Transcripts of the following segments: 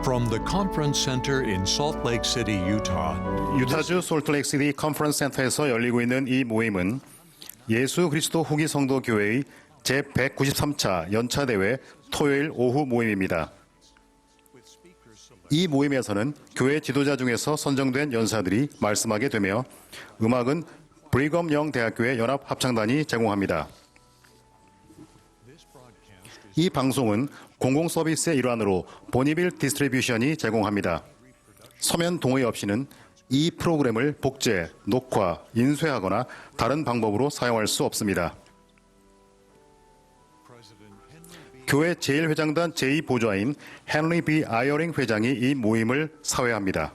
From the Conference Center in Salt Lake City, Utah, 유타주 솔트레이크시티 컨퍼런스 센터에서 열리고 있는 이 모임은 예수 그리스도 후기 성도 교회의 제193차 연차 대회 토요일 오후 모임입니다. 이 모임에서는 교회 지도자 중에서 선정된 연사들이 말씀하게 되며 음악은 브리검 영 대학교의 연합 합창단이 제공합니다. 이 방송은 공공 서비스의 일환으로 보니빌 디스트리뷰션이 제공합니다. 서면 동의 없이는 이 프로그램을 복제, 녹화, 인쇄하거나 다른 방법으로 사용할 수 없습니다. 교회 제1회장단 제2보좌인 헨리 B. 아이어링 회장이 이 모임을 사회합니다.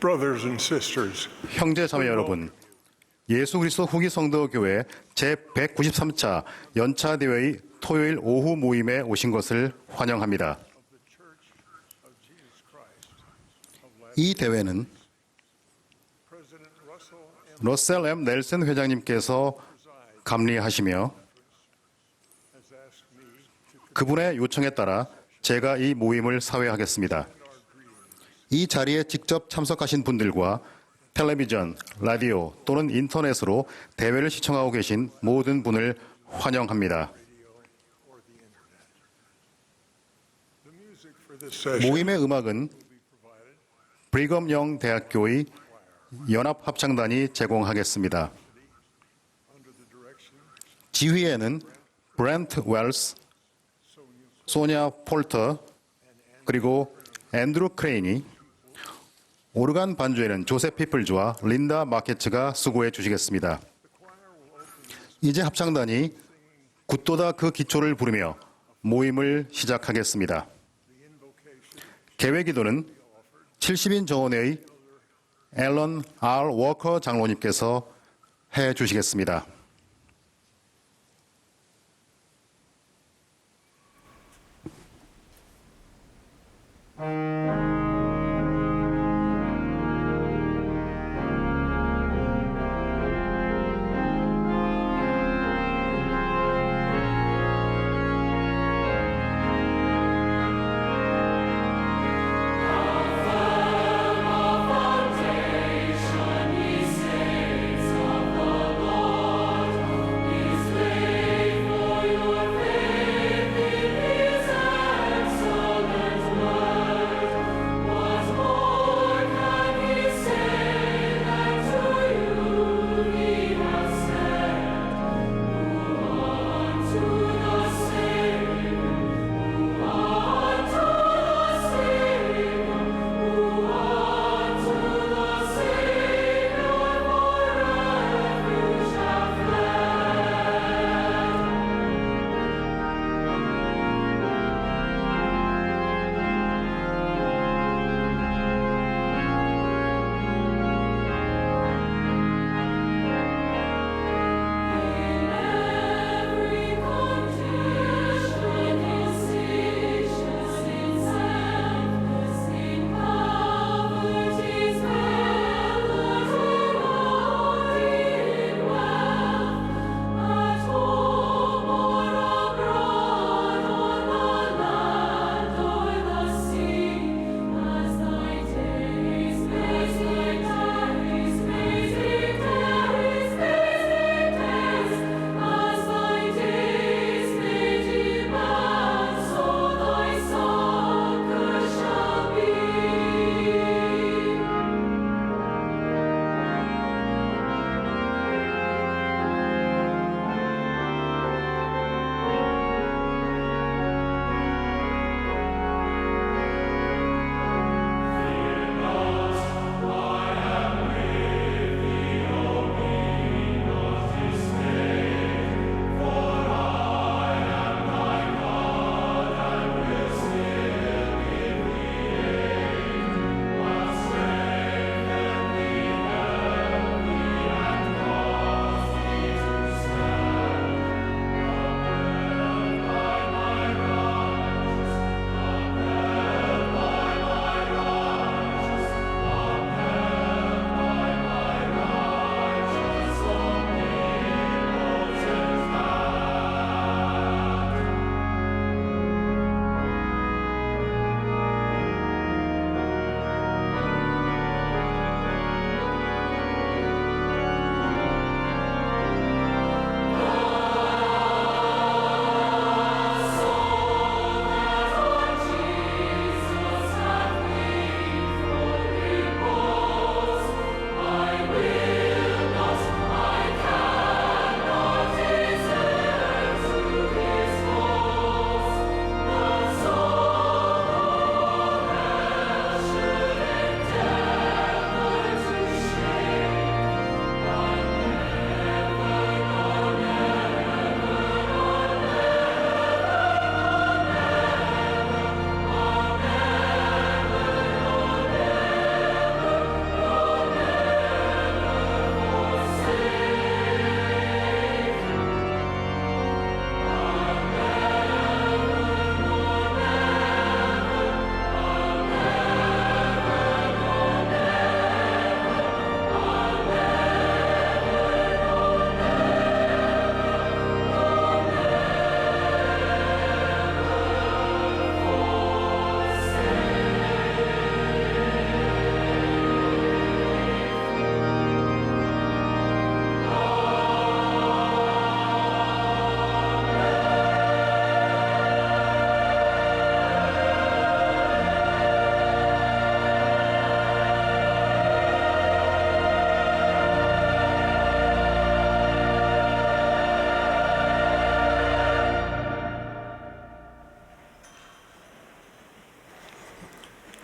Brothers and sisters, 형제 자매 여러분, 예수 그리스도 후기 성도 교회 제193차 연차 대회의 토요일 오후 모임에 오신 것을 환영합니다. 이 대회는 러셀 M. 넬슨 회장님께서 감리하시며 그분의 요청에 따라 제가 이 모임을 사회하겠습니다. 이 자리에 직접 참석하신 분들과 텔레비전, 라디오 또는 인터넷으로 대회를 시청하고 계신 모든 분을 환영합니다. 모임의 음악은 브리검 영 대학교의 연합 합창단이 제공하겠습니다. 지휘에는 브렌트 웰스, 소냐 폴터, 그리고 앤드루 크레인이, 오르간 반주에는 조셉 피플즈와 린다 마케츠가 수고해 주시겠습니다. 이제 합창단이 굳도다 그 기초를 부르며 모임을 시작하겠습니다. 개회기도는 70인 정원회의 앨런 R. 워커 장로님께서 해 주시겠습니다. Foundation, ye saints of the Lord.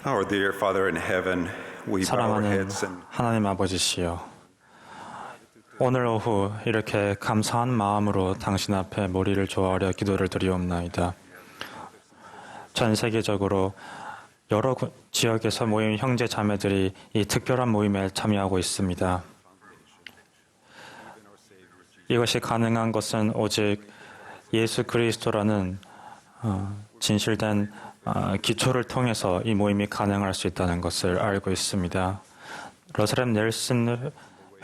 Our dear Father in heaven, we bow our 사랑하는 heads and 하나님 아버지시여, 오늘 오후 이렇게 감사한 마음으로 당신 앞에 머리를 조아려 기도를 드리옵나이다. 전 세계적으로 여러 지역에서 모인 형제 자매들이 이 특별한 모임에 참여하고 있습니다. 이것이 가능한 것은 오직 예수 그리스도라는 진실된 기초를 통해서 이 모임이 가능할 수 있다는 것을 알고 있습니다. 러셀렘 넬슨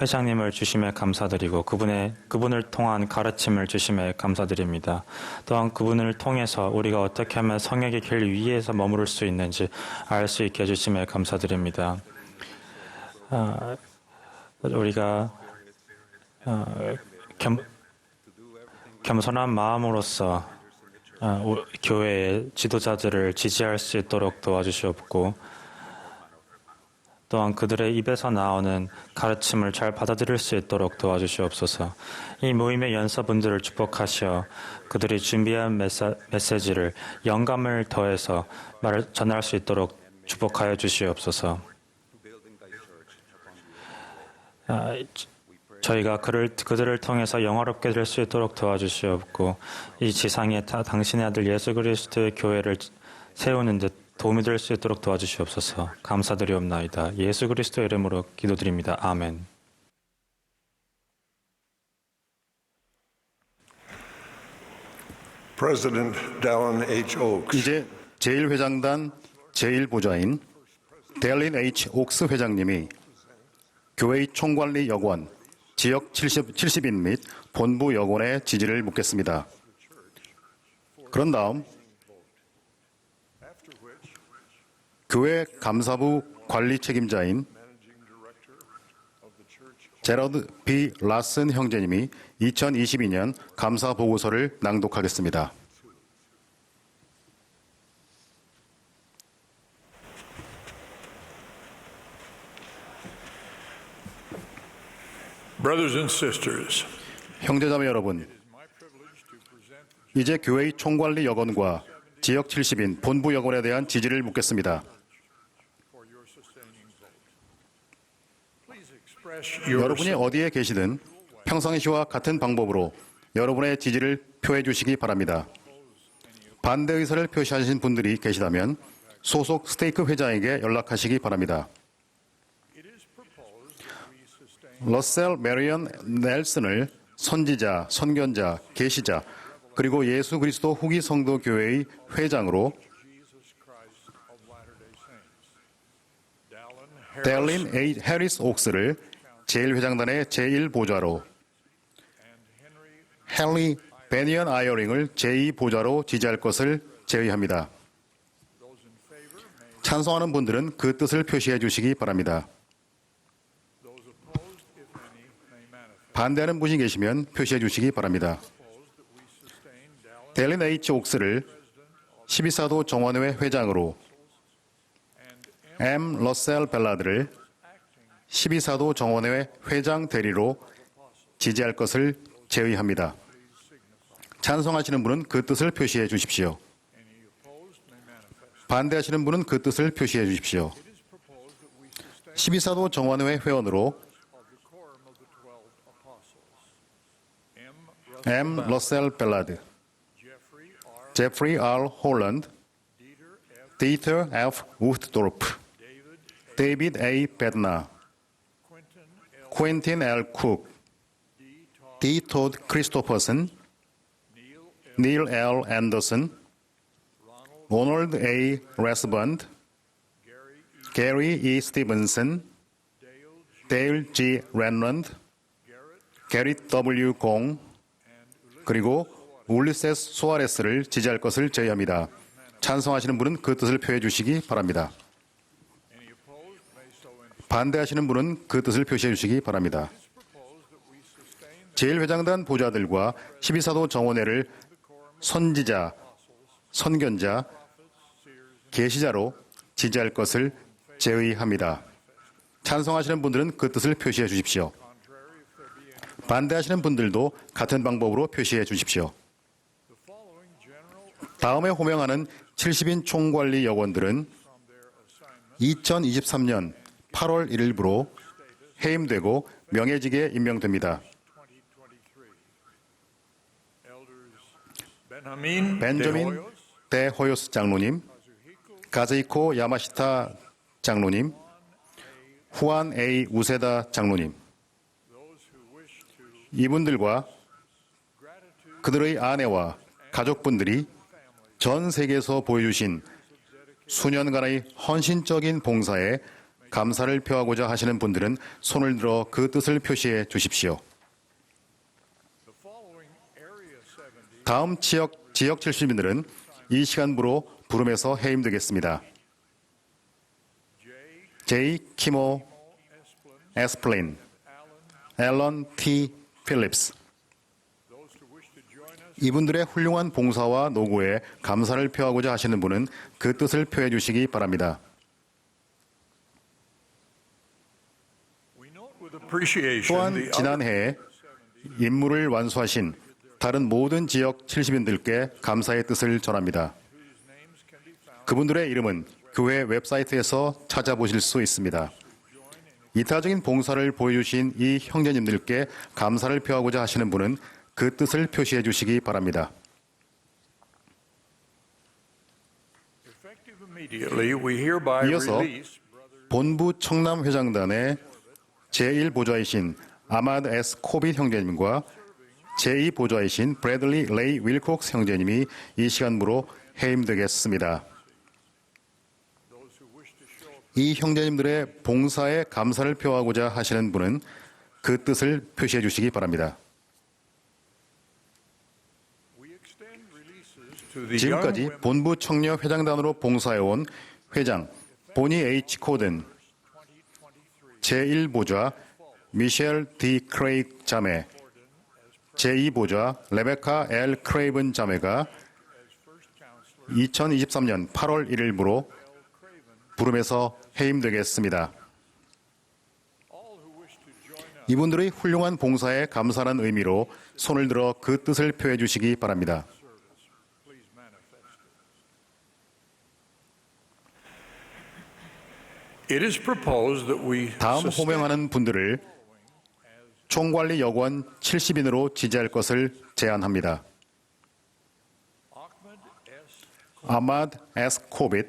회장님을 주심에 감사드리고 그분을 통한 가르침을 주심에 감사드립니다. 또한 그분을 통해서 우리가 어떻게 하면 성역의 길 위에서 머무를 수 있는지 알 수 있게 해주심에 감사드립니다. 우리가 겸손한 마음으로서 교회의 지도자들을 지지할 수 있도록 도와주시옵고, 또한 그들의 입에서 나오는 가르침을 잘 받아들일 수 있도록 도와주시옵소서. 이 모임의 연사분들을 축복하시어 그들이 준비한 메시지를 영감을 더해서 전할 수 있도록 축복하여 주시옵소서. 저희가 그들을 통해서 영화롭게 될 수 있도록 도와주시옵고, 이 지상에 당신의 아들 예수 그리스도의 교회를 세우는 듯 도움이 될 수 있도록 도와주시옵소서. 감사드리옵나이다. 예수 그리스도의 이름으로 기도드립니다. 아멘. President Dallin H. Oaks, 이제 제1회장단 제1보좌인 델린 H. 옥스 회장님이 교회의 총관리 여권, 지역 70인 및 본부 여권의 지지를 묻겠습니다. 그런 다음 교회 감사부 관리 책임자인 제러드 B. 라슨 형제님이 2022년 감사 보고서를 낭독하겠습니다. brothers and sisters, 형제자매 여러분, 이제 교회의 총관리 여건과 지역 70인 본부 여건에 대한 지지를 묻겠습니다. 여러분이 어디에 계시든 평상시와 같은 방법으로 여러분의 지지를 표해 주시기 바랍니다. 반대 의사를 표시하신 분들이 계시다면 소속 스테이크 회장에게 연락하시기 바랍니다. 러셀 메리언 넬슨을 선지자, 선견자, 계시자, 그리고 예수 그리스도 후기 성도 교회의 회장으로, 델린 A. 해리스 옥스를 제1회장단의 제1보좌로, 헨리 베니언 아이어링을 제2보좌로 지지할 것을 제의합니다. 찬성하는 분들은 그 뜻을 표시해 주시기 바랍니다. 반대하는 분이 계시면 표시해 주시기 바랍니다. 델린 H. 옥스를 12사도 정원회 회장으로, M. 러셀 벨라드를 12사도 정원회 회장 대리로 지지할 것을 제의합니다. 찬성하시는 분은 그 뜻을 표시해 주십시오. 반대하시는 분은 그 뜻을 표시해 주십시오. 12사도 정원회 회원으로 M. 러셀 벨라드, 제프리 R. 홀랜드, 디터 F. 우드도르프, 데이비드 A. 베드나, 퀸틴 L. 쿡, D. 토드 크리스토퍼슨, 닐 L. 앤더슨, 로널드 A. 레스번드, 게리 E. 스티븐슨, 데일 G. 랜런드, 게릿 W. 공, 그리고 울리세스 소아레스를 지지할 것을 제의합니다. 찬성하시는 분은 그 뜻을 표해 주시기 바랍니다. 반대하시는 분은 그 뜻을 표시해 주시기 바랍니다. 제1회장단 보좌들과 12사도 정원회를 선지자, 선견자, 계시자로 지지할 것을 제의합니다. 찬성하시는 분들은 그 뜻을 표시해 주십시오. 반대하시는 분들도 같은 방법으로 표시해 주십시오. 다음에 호명하는 70인 총관리 여건들은 2023년 8월 1일부로 해임되고 명예직에 임명됩니다. 벤자민 데 호요스 장로님, 가즈이코 야마시타 장로님, 후안 A 우세다 장로님, 이분들과 그들의 아내와 가족분들이 전 세계에서 보여주신 수년간의 헌신적인 봉사에 감사를 표하고자 하시는 분들은 손을 들어 그 뜻을 표시해 주십시오. 다음 지역 70인들은 이 시간부로 부름에서 해임되겠습니다. J. 키모 에스플린, 앨런 T. 필립스. 이분들의 훌륭한 봉사와 노고에 감사를 표하고자 하시는 분은 그 뜻을 표해 주시기 바랍니다. 또한 지난해에 임무를 완수하신 다른 모든 지역 70인들께 감사의 뜻을 전합니다. 그분들의 이름은 교회 웹사이트에서 찾아보실 수 있습니다. 이타적인 봉사를 보여주신 이 형제님들께 감사를 표하고자 하시는 분은 그 뜻을 표시해 주시기 바랍니다. 이어서 본부 청남 회장단의 제1보좌이신 아마드 S. 코빗 형제님과 제2보좌이신 브래들리 레이 윌콕스 형제님이 이 시간부로 해임되겠습니다. 이 형제님들의 봉사에 감사를 표하고자 하시는 분은 그 뜻을 표시해 주시기 바랍니다. 지금까지 본부 청년 회장단으로 봉사해온 회장 보니 H. 코든, 제1보좌 미셸 D. 크레이그 자매, 제2보좌 레베카 L. 크레이븐 자매가 2023년 8월 1일부로 부름에서 해임되겠습니다. 이분들의 훌륭한 봉사에 감사하는 의미로 손을 들어 그 뜻을 표해 주시기 바랍니다. 다음 호명하는 분들을 총관리 여권 70인으로 지지할 것을 제안합니다. 아마드 S. 코빗,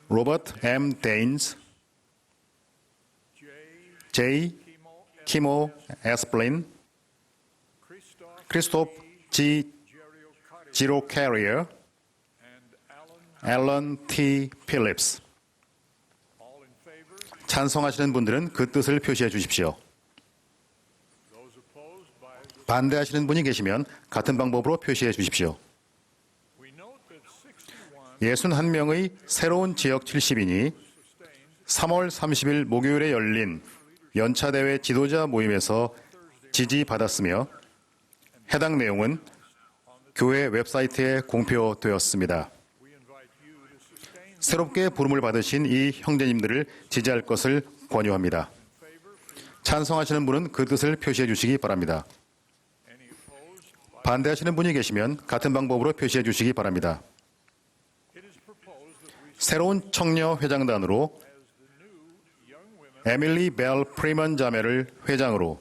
로버트 M. 데인스, J. 키모 에스플린, 크리스토프 G. 지로 캐리어, 앨런 T. 필립스. 찬성하시는 분들은 그 뜻을 표시해 주십시오. 반대하시는 분이 계시면 같은 방법으로 표시해 주십시오. 61명의 새로운 지역 70인이 3월 30일 목요일에 열린 연차대회 지도자 모임에서 지지받았으며 해당 내용은 교회 웹사이트에 공표되었습니다. 새롭게 부름을 받으신 이 형제님들을 지지할 것을 권유합니다. 찬성하시는 분은 그 뜻을 표시해 주시기 바랍니다. 반대하시는 분이 계시면 같은 방법으로 표시해 주시기 바랍니다. 새로운 청년 회장단으로 에밀리 벨 프리먼 자매를 회장으로,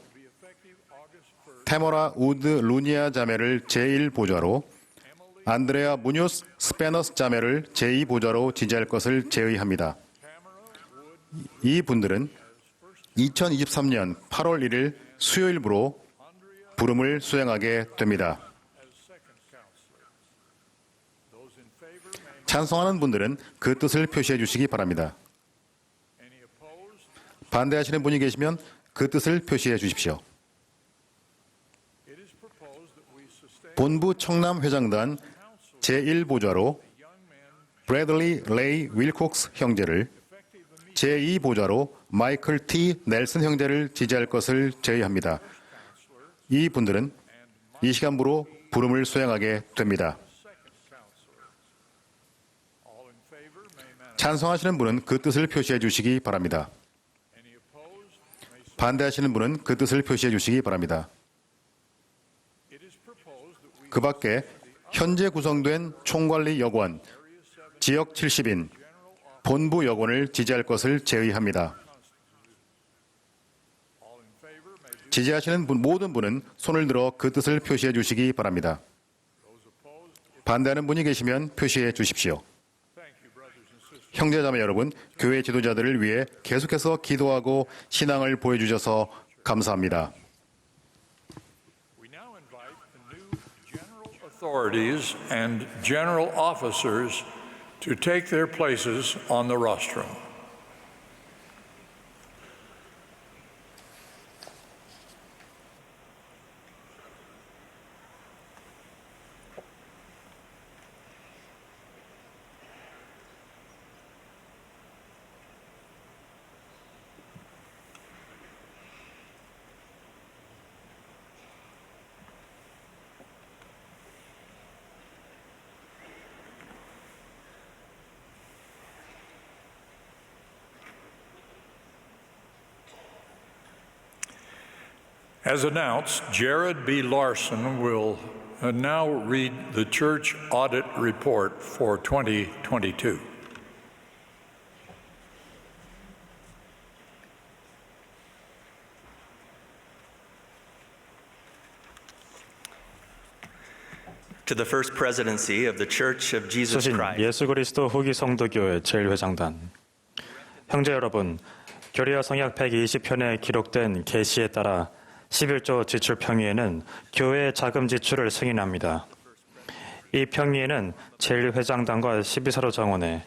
테모라 우드 루니아 자매를 제1보좌로, 안드레아 무뇨스 스페너스 자매를 제2보좌로 지지할 것을 제의합니다. 이 분들은 2023년 8월 1일 수요일부로 부름을 수행하게 됩니다. 찬성하는 분들은 그 뜻을 표시해 주시기 바랍니다. 반대하시는 분이 계시면 그 뜻을 표시해 주십시오. 본부 청남 회장단 제1보좌로 브래들리 레이 윌콕스 형제를, 제2보좌로 마이클 T. 넬슨 형제를 지지할 것을 제의합니다. 이 분들은 이 시간부로 부름을 수행하게 됩니다. 찬성하시는 분은 그 뜻을 표시해 주시기 바랍니다. 반대하시는 분은 그 뜻을 표시해 주시기 바랍니다. 그 밖에 현재 구성된 총관리 여권, 지역 70인, 본부 여권을 지지할 것을 제의합니다. 지지하시는 모든 분은 손을 들어 그 뜻을 표시해 주시기 바랍니다. 반대하는 분이 계시면 표시해 주십시오. 형제자매 여러분, 교회 지도자들을 위해 계속해서 기도하고 신앙을 보여주셔서 감사합니다. We now invite the new general authorities and general officers to take their places on the rostrum. As announced, Jared B. Larson will now read the church audit report for 2022. To the First Presidency of the Church of Jesus 수신 Christ. 예수 그리스도 후기 성도교회 제1회장단 형제 여러분, 교리와 성약 120편에 기록된 계시에 따라 11조 지출 평의에는 교회의 자금 지출을 승인합니다. 이 평의에는 제1회장단과 12사로 정원회,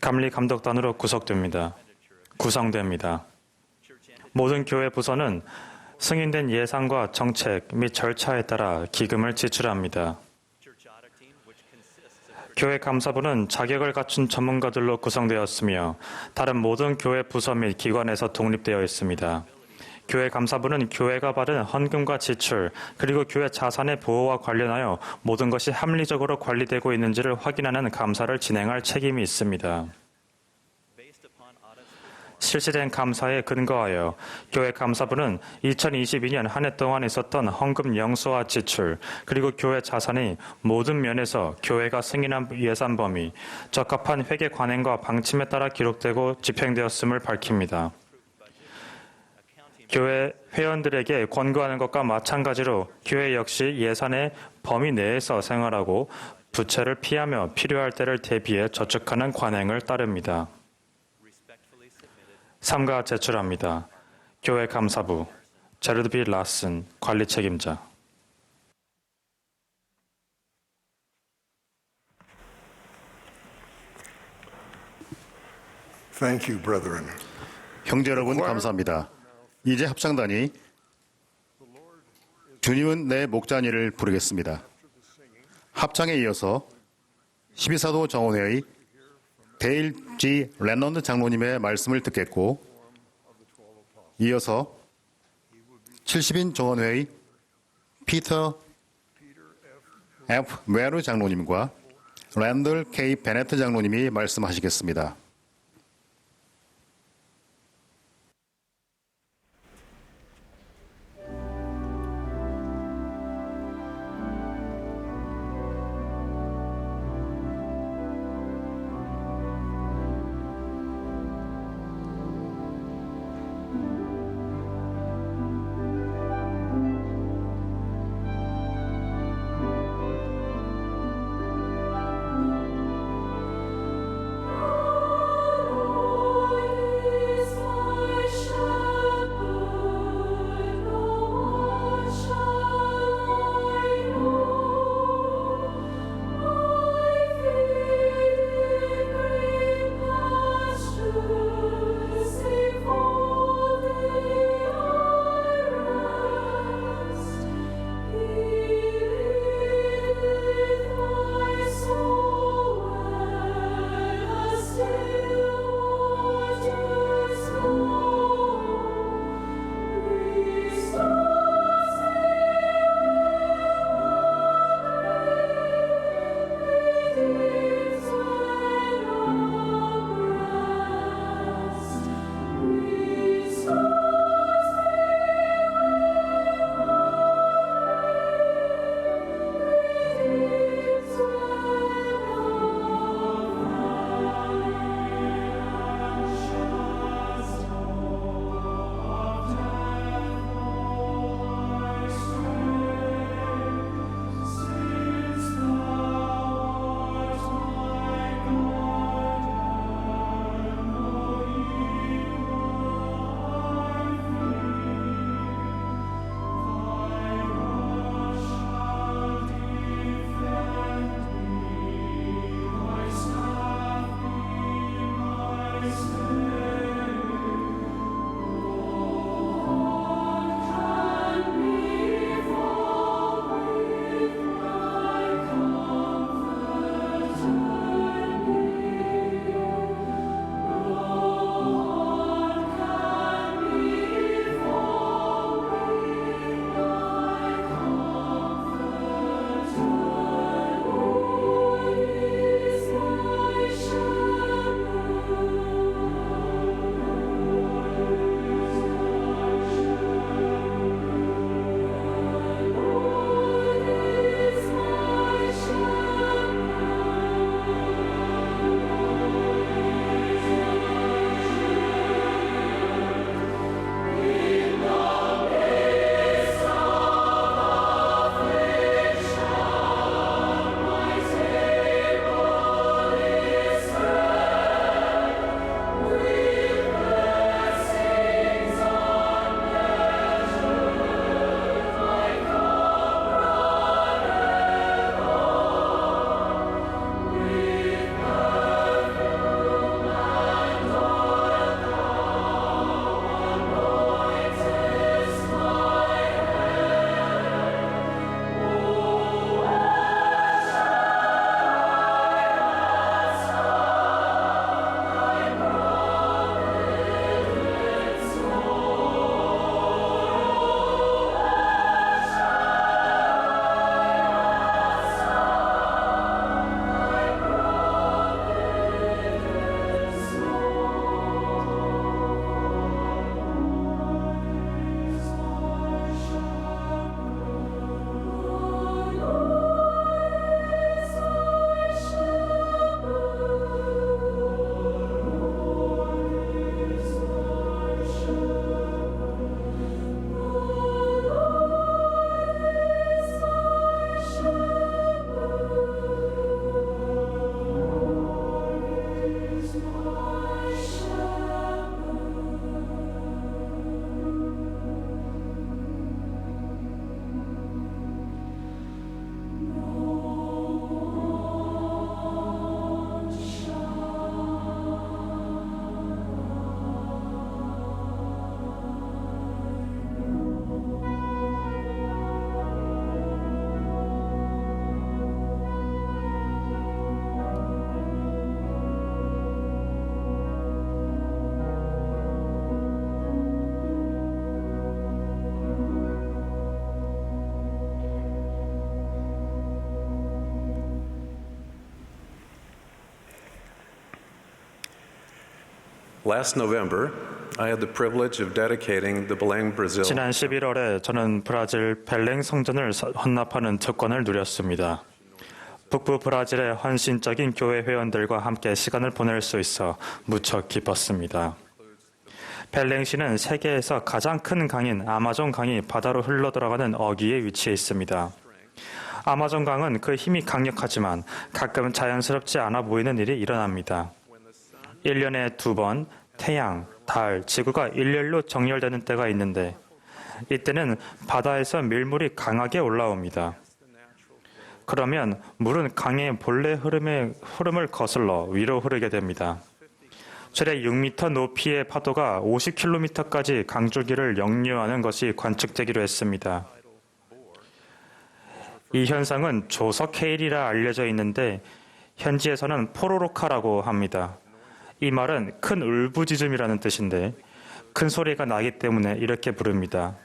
감리 감독단으로 구성됩니다. 모든 교회 부서는 승인된 예산과 정책 및 절차에 따라 기금을 지출합니다. 교회 감사부는 자격을 갖춘 전문가들로 구성되었으며 다른 모든 교회 부서 및 기관에서 독립되어 있습니다. 교회 감사부는 교회가 받은 헌금과 지출, 그리고 교회 자산의 보호와 관련하여 모든 것이 합리적으로 관리되고 있는지를 확인하는 감사를 진행할 책임이 있습니다. 실시된 감사에 근거하여 교회 감사부는 2022년 한 해 동안 있었던 헌금 영수와 지출, 그리고 교회 자산이 모든 면에서 교회가 승인한 예산 범위, 적합한 회계 관행과 방침에 따라 기록되고 집행되었음을 밝힙니다. 교회 회원들에게 권고하는 것과 마찬가지로 교회 역시 예산의 범위 내에서 생활하고 부채를 피하며 필요할 때를 대비해 저축하는 관행을 따릅니다. 삼가 제출합니다. 교회 감사부 제르드 B. 라슨 관리 책임자. Thank you, brethren. 형제 여러분 감사합니다. 이제 합창단이 주님은 내 목자니를 부르겠습니다. 합창에 이어서 12사도 정원회의 데일 G. 랜넌드 장로님의 말씀을 듣겠고, 이어서 70인 정원회의 피터 F. 웨르 장로님과 랜들 K. 베네트 장로님이 말씀하시겠습니다. Last November, I had the privilege of dedicating the Belém, Brazil. 지난 11월에 저는 브라질 벨랭 성전을 헌납하는 특권을 누렸습니다. 북부 브라질의 헌신적인 교회 회원들과 함께 시간을 보낼 수 있어 무척 기뻤습니다. 벨랭시는 세계에서 가장 큰 강인 아마존 강이 바다로 흘러들어가는 어귀에 위치해 있습니다. 아마존 강은 그 힘이 강력하지만 가끔 자연스럽지 않아 보이는 일이 일어납니다. 1년에 2번 태양, 달, 지구가 일렬로 정렬되는 때가 있는데 이때는 바다에서 밀물이 강하게 올라옵니다. 그러면 물은 강의 본래 흐름을 거슬러 위로 흐르게 됩니다. 최대 6m 높이의 파도가 50km까지 강줄기를 역류하는 것이 관측되기로 했습니다. 이 현상은 조석 해일이라 알려져 있는데 현지에서는 포로로카라고 합니다. 이 말은 큰 울부짖음이라는 뜻인데 큰 소리가 나기 때문에 이렇게 부릅니다.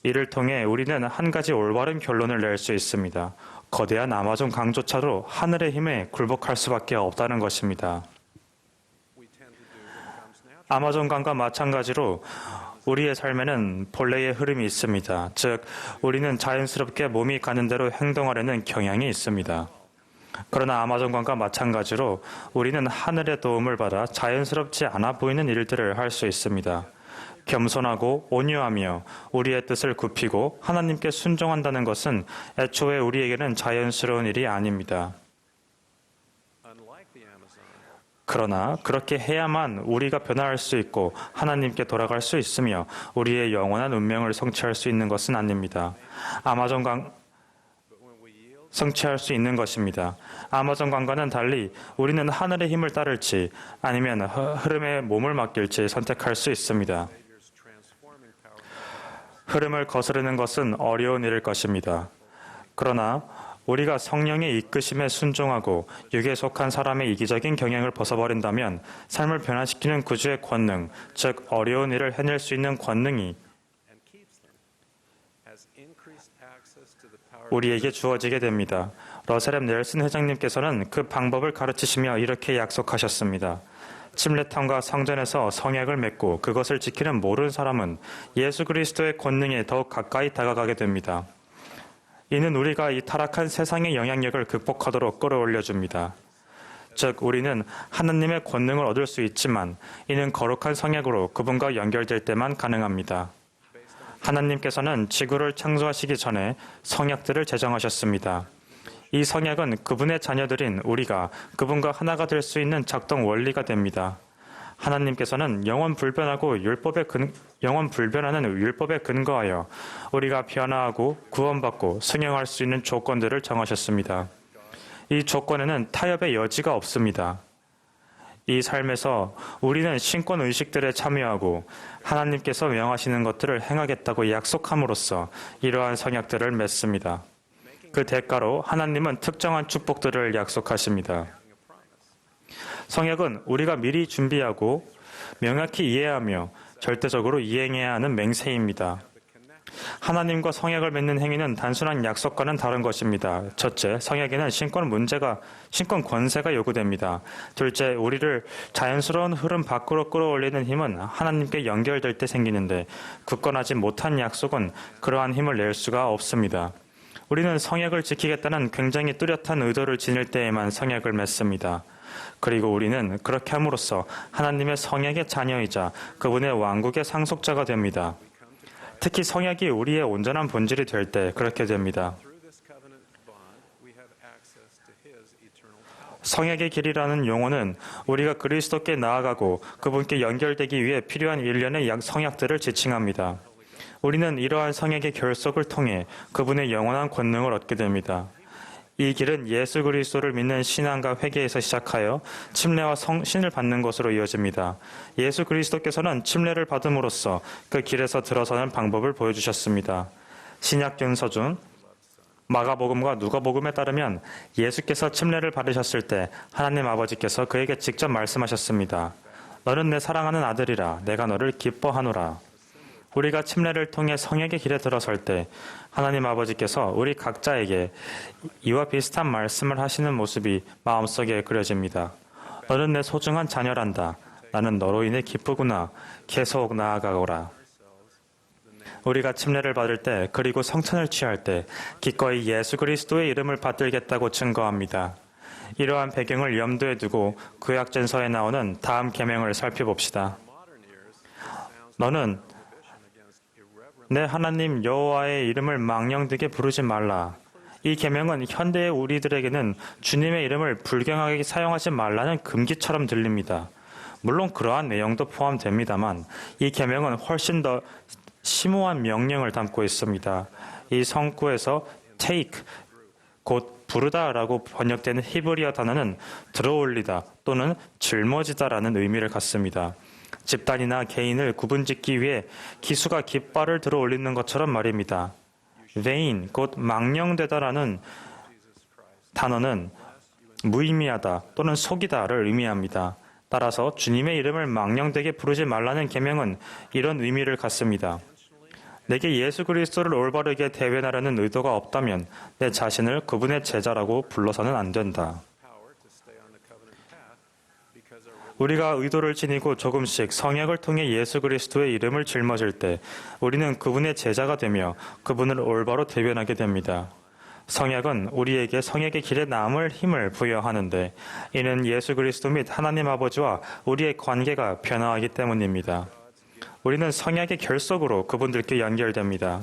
이를 통해 우리는 한 가지 올바른 결론을 낼 수 있습니다. 거대한 아마존 강조차도 하늘의 힘에 굴복할 수밖에 없다는 것입니다. 아마존 강과 마찬가지로 우리의 삶에는 본래의 흐름이 있습니다. 즉, 우리는 자연스럽게 몸이 가는 대로 행동하려는 경향이 있습니다. 그러나 아마존 강과 마찬가지로 우리는 하늘의 도움을 받아 자연스럽지 않아 보이는 일들을 할 수 있습니다. 겸손하고 온유하며 우리의 뜻을 굽히고 하나님께 순종한다는 것은 애초에 우리에게는 자연스러운 일이 아닙니다. 그러나 그렇게 해야만 우리가 변화할 수 있고 하나님께 돌아갈 수 있으며 우리의 영원한 운명을 성취할 수 있는 것은 아닙니다. 성취할 수 있는 것입니다. 아마존 강과는 달리 우리는 하늘의 힘을 따를지 아니면 흐름에 몸을 맡길지 선택할 수 있습니다. 흐름을 거스르는 것은 어려운 일일 것입니다. 그러나 우리가 성령의 이끄심에 순종하고 육에 속한 사람의 이기적인 경향을 벗어버린다면 삶을 변화시키는 구주의 권능, 즉 어려운 일을 해낼 수 있는 권능이 우리에게 주어지게 됩니다. 러셀 넬슨 회장님께서는 그 방법을 가르치시며 이렇게 약속하셨습니다. 침례탕과 성전에서 성약을 맺고 그것을 지키는 모든 사람은 예수 그리스도의 권능에 더욱 가까이 다가가게 됩니다. 이는 우리가 이 타락한 세상의 영향력을 극복하도록 끌어올려줍니다. 즉, 우리는 하나님의 권능을 얻을 수 있지만 이는 거룩한 성약으로 그분과 연결될 때만 가능합니다. 하나님께서는 지구를 창조하시기 전에 성약들을 제정하셨습니다. 이 성약은 그분의 자녀들인 우리가 그분과 하나가 될 수 있는 작동 원리가 됩니다. 하나님께서는 영원 불변하는 율법에 근거하여 우리가 변화하고 구원받고 승용할 수 있는 조건들을 정하셨습니다. 이 조건에는 타협의 여지가 없습니다. 이 삶에서 우리는 신권 의식들에 참여하고 하나님께서 명하시는 것들을 행하겠다고 약속함으로써 이러한 성약들을 맺습니다. 그 대가로 하나님은 특정한 축복들을 약속하십니다. 성약은 우리가 미리 준비하고 명확히 이해하며 절대적으로 이행해야 하는 맹세입니다. 하나님과 성약을 맺는 행위는 단순한 약속과는 다른 것입니다. 첫째, 성약에는 신권 권세가 요구됩니다. 둘째, 우리를 자연스러운 흐름 밖으로 끌어올리는 힘은 하나님께 연결될 때 생기는데 굳건하지 못한 약속은 그러한 힘을 낼 수가 없습니다. 우리는 성약을 지키겠다는 굉장히 뚜렷한 의도를 지닐 때에만 성약을 맺습니다. 그리고 우리는 그렇게 함으로써 하나님의 성약의 자녀이자 그분의 왕국의 상속자가 됩니다. 특히 성약이 우리의 온전한 본질이 될 때 그렇게 됩니다. 성약의 길이라는 용어는 우리가 그리스도께 나아가고 그분께 연결되기 위해 필요한 일련의 성약들을 지칭합니다. 우리는 이러한 성약의 결속을 통해 그분의 영원한 권능을 얻게 됩니다. 이 길은 예수 그리스도를 믿는 신앙과 회개에서 시작하여 침례와 성신을 받는 것으로 이어집니다. 예수 그리스도께서는 침례를 받음으로써 그 길에서 들어서는 방법을 보여주셨습니다. 신약전서 중 마가복음과 누가복음에 따르면 예수께서 침례를 받으셨을 때 하나님 아버지께서 그에게 직접 말씀하셨습니다. 너는 내 사랑하는 아들이라 내가 너를 기뻐하노라. 우리가 침례를 통해 성약의 길에 들어설 때 하나님 아버지께서 우리 각자에게 이와 비슷한 말씀을 하시는 모습이 마음속에 그려집니다. 너는 내 소중한 자녀란다. 나는 너로 인해 기쁘구나. 계속 나아가거라. 우리가 침례를 받을 때 그리고 성찬을 취할 때 기꺼이 예수 그리스도의 이름을 받들겠다고 증거합니다. 이러한 배경을 염두에 두고 구약전서에 나오는 다음 계명을 살펴봅시다. 너는 내 하나님 여호와의 이름을 망령되게 부르지 말라. 이 계명은 현대의 우리들에게는 주님의 이름을 불경하게 사용하지 말라는 금기처럼 들립니다. 물론 그러한 내용도 포함됩니다만 이 계명은 훨씬 더 심오한 명령을 담고 있습니다. 이 성구에서 take, 곧 부르다라고 번역되는 히브리어 단어는 들어올리다 또는 짊어지다라는 의미를 갖습니다. 집단이나 개인을 구분짓기 위해 기수가 깃발을 들어올리는 것처럼 말입니다. vain, 곧 망령되다라는 단어는 무의미하다 또는 속이다를 의미합니다. 따라서 주님의 이름을 망령되게 부르지 말라는 계명은 이런 의미를 갖습니다. 내게 예수 그리스도를 올바르게 대변하려는 의도가 없다면 내 자신을 그분의 제자라고 불러서는 안 된다. 우리가 의도를 지니고 조금씩 성약을 통해 예수 그리스도의 이름을 짊어질 때 우리는 그분의 제자가 되며 그분을 올바로 대변하게 됩니다. 성약은 우리에게 성약의 길에 남을 힘을 부여하는데 이는 예수 그리스도 및 하나님 아버지와 우리의 관계가 변화하기 때문입니다. 우리는 성약의 결속으로 그분들께 연결됩니다.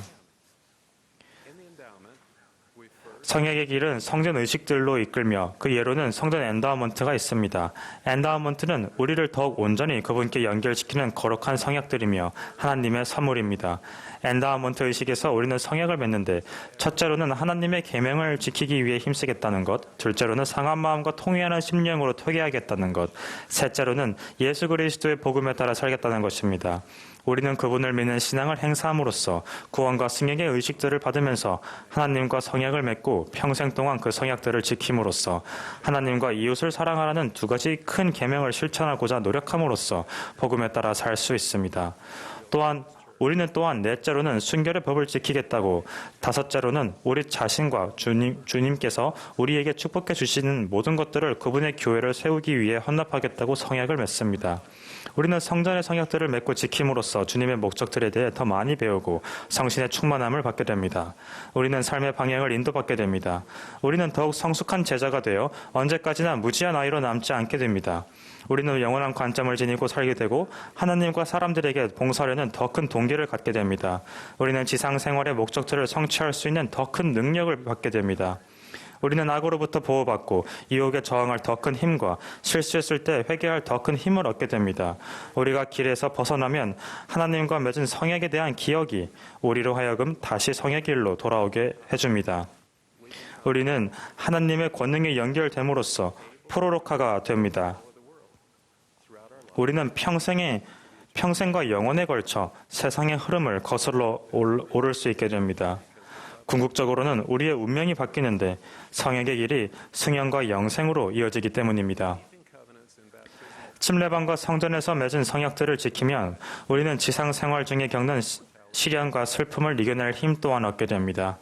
성약의 길은 성전 의식들로 이끌며 그 예로는 성전 엔다우먼트가 있습니다. 엔다우먼트는 우리를 더욱 온전히 그분께 연결시키는 거룩한 성약들이며 하나님의 선물입니다. 엔다우먼트 의식에서 우리는 성약을 맺는데 첫째로는 하나님의 계명을 지키기 위해 힘쓰겠다는 것, 둘째로는 상한 마음과 통회하는 심령으로 토기하겠다는 것, 셋째로는 예수 그리스도의 복음에 따라 살겠다는 것입니다. 우리는 그분을 믿는 신앙을 행사함으로써 구원과 승역의 의식들을 받으면서 하나님과 성약을 맺고 평생 동안 그 성약들을 지킴으로써 하나님과 이웃을 사랑하라는 두 가지 큰 계명을 실천하고자 노력함으로써 복음에 따라 살 수 있습니다. 우리는 또한 넷째로는 순결의 법을 지키겠다고, 다섯째로는 우리 자신과 주님께서 우리에게 축복해 주시는 모든 것들을 그분의 교회를 세우기 위해 헌납하겠다고 성약을 맺습니다. 우리는 성전의 성약들을 맺고 지킴으로써 주님의 목적들에 대해 더 많이 배우고 성신의 충만함을 받게 됩니다. 우리는 삶의 방향을 인도받게 됩니다. 우리는 더욱 성숙한 제자가 되어 언제까지나 무지한 아이로 남지 않게 됩니다. 우리는 영원한 관점을 지니고 살게 되고 하나님과 사람들에게 봉사하려는 더 큰 동기를 갖게 됩니다. 우리는 지상 생활의 목적들을 성취할 수 있는 더 큰 능력을 받게 됩니다. 우리는 악으로부터 보호받고 유혹에 저항할 더 큰 힘과 실수했을 때 회개할 더 큰 힘을 얻게 됩니다. 우리가 길에서 벗어나면 하나님과 맺은 성약에 대한 기억이 우리로 하여금 다시 성의 길로 돌아오게 해줍니다. 우리는 하나님의 권능에 연결됨으로써 프로로카가 됩니다. 우리는 평생과 영원에 걸쳐 세상의 흐름을 거슬러 오를 수 있게 됩니다. 궁극적으로는 우리의 운명이 바뀌는데 성약의 길이 승연과 영생으로 이어지기 때문입니다. 침례반과 성전에서 맺은 성약들을 지키면 우리는 지상 생활 중에 겪는 시련과 슬픔을 이겨낼 힘 또한 얻게 됩니다.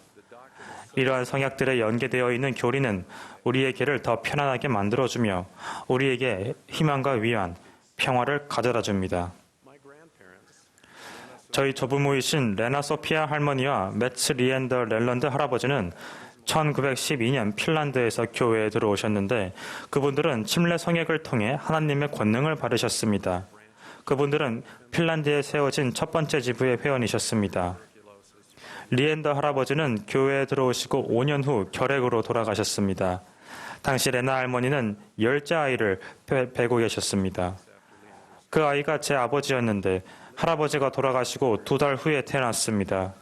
이러한 성약들에 연계되어 있는 교리는 우리의 길을 더 편안하게 만들어주며 우리에게 희망과 위안, 평화를 가져다 줍니다. 저희 조부모이신 레나 소피아 할머니와 매츠 리엔더 렐런드 할아버지는 1912년 핀란드에서 교회에 들어오셨는데 그분들은 침례 성약을 통해 하나님의 권능을 받으셨습니다. 그분들은 핀란드에 세워진 첫 번째 지부의 회원이셨습니다. 리엔더 할아버지는 교회에 들어오시고 5년 후 결핵으로 돌아가셨습니다. 당시 레나 할머니는 10째 아이를 베고 계셨습니다. 그 아이가 제 아버지였는데 할아버지가 돌아가시고 2달 후에 태어났습니다.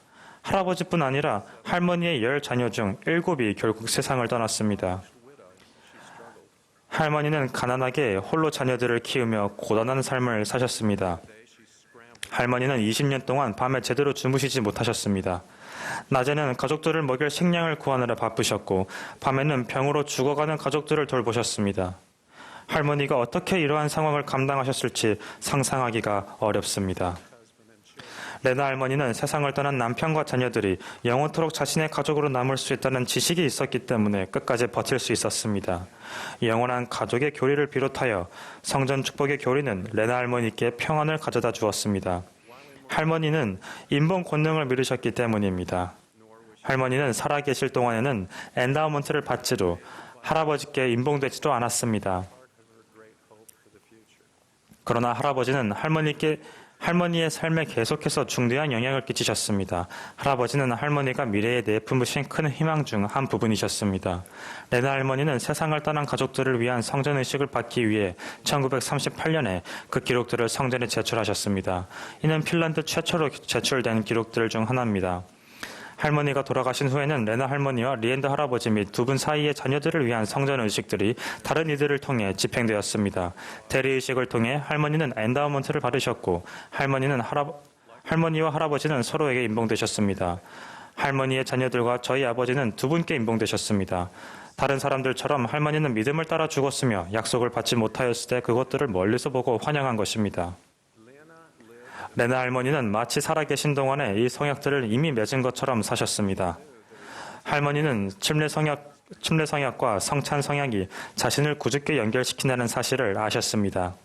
할아버지뿐 아니라 할머니의 10자녀 중 7이 결국 세상을 떠났습니다. 할머니는 가난하게 홀로 자녀들을 키우며 고단한 삶을 사셨습니다. 할머니는 20년 동안 밤에 제대로 주무시지 못하셨습니다. 낮에는 가족들을 먹일 식량을 구하느라 바쁘셨고 밤에는 병으로 죽어가는 가족들을 돌보셨습니다. 할머니가 어떻게 이러한 상황을 감당하셨을지 상상하기가 어렵습니다. 레나 할머니는 세상을 떠난 남편과 자녀들이 영원토록 자신의 가족으로 남을 수 있다는 지식이 있었기 때문에 끝까지 버틸 수 있었습니다. 영원한 가족의 교리를 비롯하여 성전 축복의 교리는 레나 할머니께 평안을 가져다 주었습니다. 할머니는 인본 권능을 미루셨기 때문입니다. 할머니는 살아계실 동안에는 엔다우먼트를 받지도 할아버지께 임봉되지도 않았습니다. 그러나 할아버지는 할머니의 삶에 계속해서 중대한 영향을 끼치셨습니다. 할아버지는 할머니가 미래에 내뿜으신 큰 희망 중 한 부분이셨습니다. 레나 할머니는 세상을 떠난 가족들을 위한 성전의식을 받기 위해 1938년에 그 기록들을 성전에 제출하셨습니다. 이는 핀란드 최초로 제출된 기록들 중 하나입니다. 할머니가 돌아가신 후에는 레나 할머니와 리엔드 할아버지 및 두 분 사이의 자녀들을 위한 성전 의식들이 다른 이들을 통해 집행되었습니다. 대리의식을 통해 할머니는 엔다우먼트를 받으셨고 할머니와 할아버지는 서로에게 임봉되셨습니다. 할머니의 자녀들과 저희 아버지는 두 분께 임봉되셨습니다. 다른 사람들처럼 할머니는 믿음을 따라 죽었으며 약속을 받지 못하였을 때 그것들을 멀리서 보고 환영한 것입니다. 레나 할머니는 마치 살아계신 동안에 이 성약들을 이미 맺은 것처럼 사셨습니다. 할머니는 침례 성약과 성찬 성약이 자신을 구주께 연결시킨다는 사실을 아셨습니다.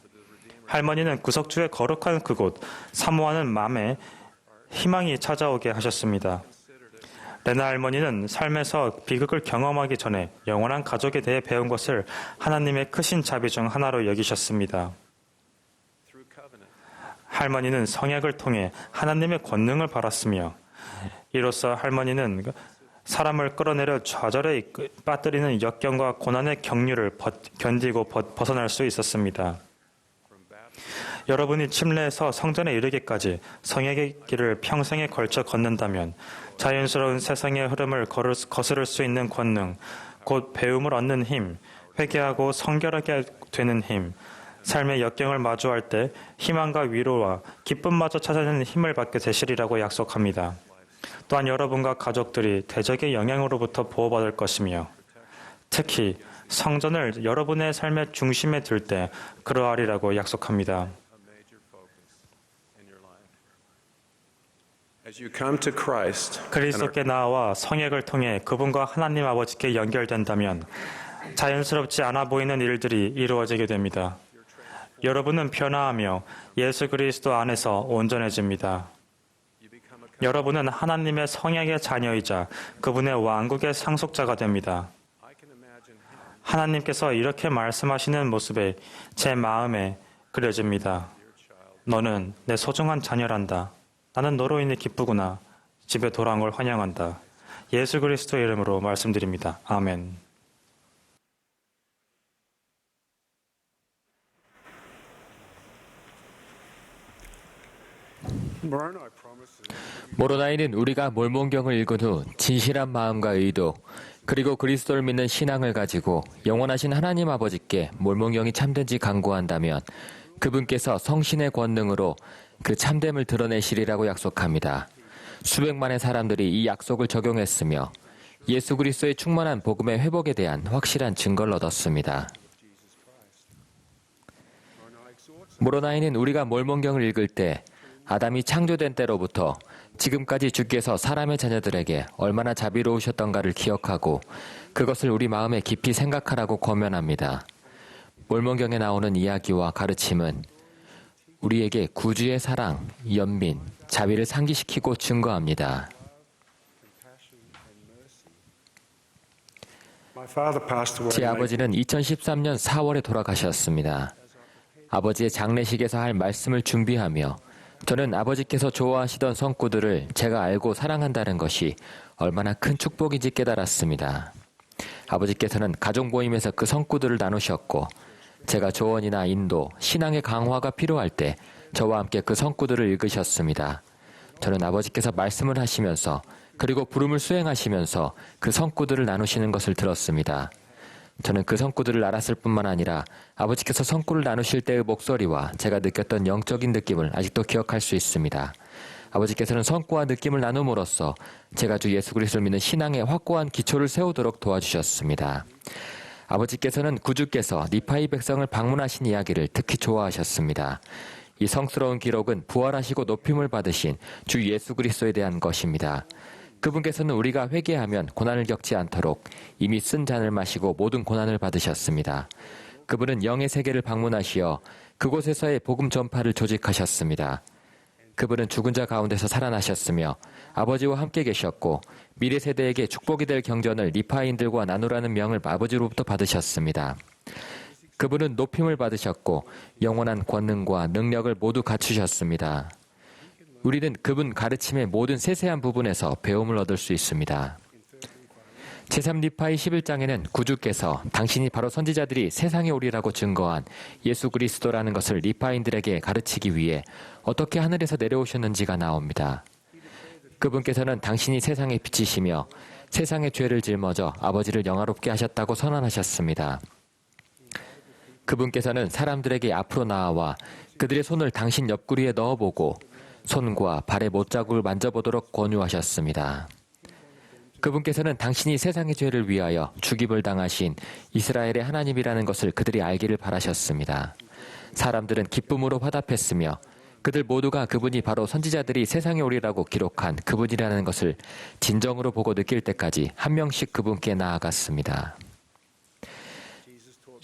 할머니는 구석주의 거룩한 그곳, 사모하는 마음에 희망이 찾아오게 하셨습니다. 레나 할머니는 삶에서 비극을 경험하기 전에 영원한 가족에 대해 배운 것을 하나님의 크신 자비 중 하나로 여기셨습니다. 할머니는 성약을 통해 하나님의 권능을 받았으며 이로써 할머니는 사람을 끌어내려 좌절에 빠뜨리는 역경과 고난의 경륜을 견디고 벗어날 수 있었습니다. 여러분이 침례에서 성전에 이르기까지 성약의 길을 평생에 걸쳐 걷는다면 자연스러운 세상의 흐름을 거스를 수 있는 권능, 곧 배움을 얻는 힘, 회개하고 성결하게 되는 힘, 삶의 역경을 마주할 때 희망과 위로와 기쁨마저 찾아내는 힘을 받게 되시리라고 약속합니다. 또한 여러분과 가족들이 대적의 영향으로부터 보호받을 것이며 특히 성전을 여러분의 삶의 중심에 들 때 그러하리라고 약속합니다. 그리스도께 나아와 성약을 통해 그분과 하나님 아버지께 연결된다면 자연스럽지 않아 보이는 일들이 이루어지게 됩니다. 여러분은 변화하며 예수 그리스도 안에서 온전해집니다. 여러분은 하나님의 성약의 자녀이자 그분의 왕국의 상속자가 됩니다. 하나님께서 이렇게 말씀하시는 모습에 제 마음에 그려집니다. 너는 내 소중한 자녀란다. 나는 너로 인해 기쁘구나. 집에 돌아온 걸 환영한다. 예수 그리스도의 이름으로 말씀드립니다. 아멘. 모로나이는 우리가 몰몬경을 읽은 후 진실한 마음과 의도 그리고 그리스도를 믿는 신앙을 가지고 영원하신 하나님 아버지께 몰몬경이 참된지 간구한다면 그분께서 성신의 권능으로 그 참됨을 드러내시리라고 약속합니다. 수백만의 사람들이 이 약속을 적용했으며 예수 그리스도의 충만한 복음의 회복에 대한 확실한 증거를 얻었습니다. 모로나이는 우리가 몰몬경을 읽을 때 아담이 창조된 때로부터 지금까지 주께서 사람의 자녀들에게 얼마나 자비로우셨던가를 기억하고 그것을 우리 마음에 깊이 생각하라고 권면합니다. 몰몬경에 나오는 이야기와 가르침은 우리에게 구주의 사랑, 연민, 자비를 상기시키고 증거합니다. 제 아버지는 2013년 4월에 돌아가셨습니다. 아버지의 장례식에서 할 말씀을 준비하며 저는 아버지께서 좋아하시던 성구들을 제가 알고 사랑한다는 것이 얼마나 큰 축복인지 깨달았습니다. 아버지께서는 가족 모임에서 그 성구들을 나누셨고 제가 조언이나 인도, 신앙의 강화가 필요할 때 저와 함께 그 성구들을 읽으셨습니다. 저는 아버지께서 말씀을 하시면서 그리고 부름을 수행하시면서 그 성구들을 나누시는 것을 들었습니다. 저는 그 성구들을 알았을 뿐만 아니라 아버지께서 성구를 나누실 때의 목소리와 제가 느꼈던 영적인 느낌을 아직도 기억할 수 있습니다. 아버지께서는 성구와 느낌을 나눔으로써 제가 주 예수 그리스도를 믿는 신앙의 확고한 기초를 세우도록 도와주셨습니다. 아버지께서는 구주께서 니파이 백성을 방문하신 이야기를 특히 좋아하셨습니다. 이 성스러운 기록은 부활하시고 높임을 받으신 주 예수 그리스도에 대한 것입니다. 그분께서는 우리가 회개하면 고난을 겪지 않도록 이미 쓴 잔을 마시고 모든 고난을 받으셨습니다. 그분은 영의 세계를 방문하시어 그곳에서의 복음 전파를 조직하셨습니다. 그분은 죽은 자 가운데서 살아나셨으며 아버지와 함께 계셨고 미래 세대에게 축복이 될 경전을 리파인들과 나누라는 명을 아버지로부터 받으셨습니다. 그분은 높임을 받으셨고 영원한 권능과 능력을 모두 갖추셨습니다. 우리는 그분 가르침의 모든 세세한 부분에서 배움을 얻을 수 있습니다. 제3리파이 11장에는 구주께서 당신이 바로 선지자들이 세상에 오리라고 증거한 예수 그리스도라는 것을 리파인들에게 가르치기 위해 어떻게 하늘에서 내려오셨는지가 나옵니다. 그분께서는 당신이 세상의 빛이시며 세상의 죄를 짊어져 아버지를 영화롭게 하셨다고 선언하셨습니다. 그분께서는 사람들에게 앞으로 나아와 그들의 손을 당신 옆구리에 넣어보고 손과 발의 못자국을 만져보도록 권유하셨습니다. 그분께서는 당신이 세상의 죄를 위하여 죽임을 당하신 이스라엘의 하나님이라는 것을 그들이 알기를 바라셨습니다. 사람들은 기쁨으로 화답했으며 그들 모두가 그분이 바로 선지자들이 세상에 오리라고 기록한 그분이라는 것을 진정으로 보고 느낄 때까지 한 명씩 그분께 나아갔습니다.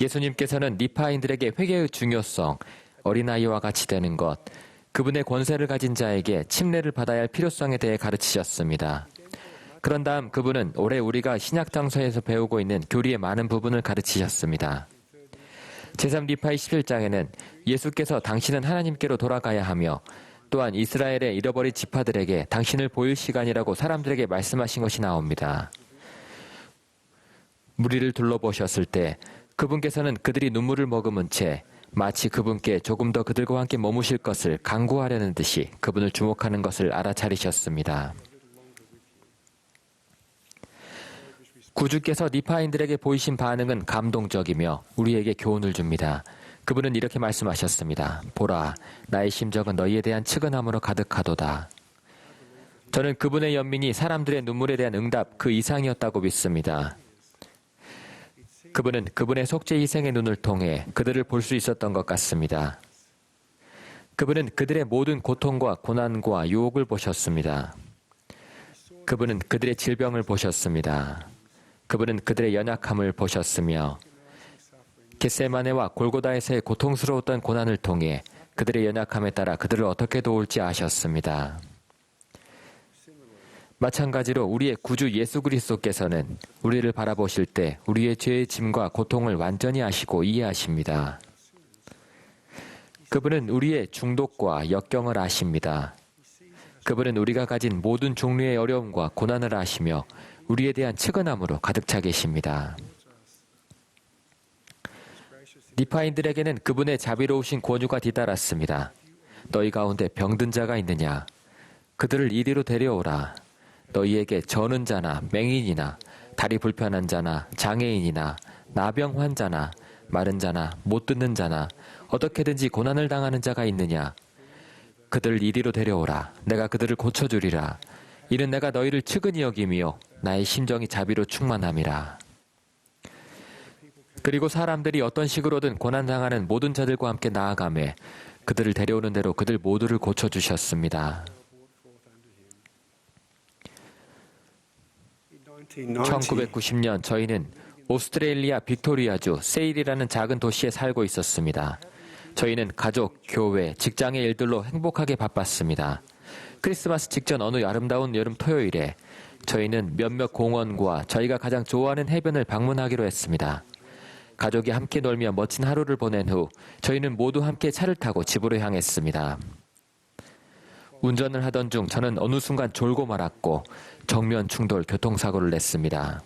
예수님께서는 리파인들에게 회개의 중요성, 어린아이와 같이 되는 것, 그분의 권세를 가진 자에게 침례를 받아야 할 필요성에 대해 가르치셨습니다. 그런 다음 그분은 올해 우리가 신약장서에서 배우고 있는 교리의 많은 부분을 가르치셨습니다. 제3리파이 11장에는 예수께서 당신은 하나님께로 돌아가야 하며 또한 이스라엘의 잃어버린 지파들에게 당신을 보일 시간이라고 사람들에게 말씀하신 것이 나옵니다. 무리를 둘러보셨을 때 그분께서는 그들이 눈물을 머금은 채 마치 그분께 조금 더 그들과 함께 머무실 것을 강구하려는 듯이 그분을 주목하는 것을 알아차리셨습니다. 구주께서 리파인들에게 보이신 반응은 감동적이며 우리에게 교훈을 줍니다. 그분은 이렇게 말씀하셨습니다. 보라, 나의 심정은 너희에 대한 측은함으로 가득하도다. 저는 그분의 연민이 사람들의 눈물에 대한 응답 그 이상이었다고 믿습니다. 그분은 그분의 속죄 희생의 눈을 통해 그들을 볼 수 있었던 것 같습니다. 그분은 그들의 모든 고통과 고난과 유혹을 보셨습니다. 그분은 그들의 질병을 보셨습니다. 그분은 그들의 연약함을 보셨으며 겟세마네와 골고다에서의 고통스러웠던 고난을 통해 그들의 연약함에 따라 그들을 어떻게 도울지 아셨습니다. 마찬가지로 우리의 구주 예수 그리스도께서는 우리를 바라보실 때 우리의 죄의 짐과 고통을 완전히 아시고 이해하십니다. 그분은 우리의 중독과 역경을 아십니다. 그분은 우리가 가진 모든 종류의 어려움과 고난을 아시며 우리에 대한 측은함으로 가득 차 계십니다. 리파인들에게는 그분의 자비로우신 권유가 뒤따랐습니다. 너희 가운데 병든 자가 있느냐? 그들을 이리로 데려오라. 너희에게 저는 자나 맹인이나 다리 불편한 자나 장애인이나 나병 환자나 마른 자나 못 듣는 자나 어떻게든지 고난을 당하는 자가 있느냐? 그들을 이리로 데려오라. 내가 그들을 고쳐주리라. 이는 내가 너희를 측은히 여김이요 나의 심정이 자비로 충만함이라. 그리고 사람들이 어떤 식으로든 고난당하는 모든 자들과 함께 나아가매 그들을 데려오는 대로 그들 모두를 고쳐주셨습니다. 1990년 저희는 오스트레일리아 빅토리아주 세일이라는 작은 도시에 살고 있었습니다. 저희는 가족, 교회, 직장의 일들로 행복하게 바빴습니다. 크리스마스 직전 어느 아름다운 여름 토요일에 저희는 몇몇 공원과 저희가 가장 좋아하는 해변을 방문하기로 했습니다. 가족이 함께 놀며 멋진 하루를 보낸 후 저희는 모두 함께 차를 타고 집으로 향했습니다. 운전을 하던 중 저는 어느 순간 졸고 말았고 정면 충돌 교통사고를 냈습니다.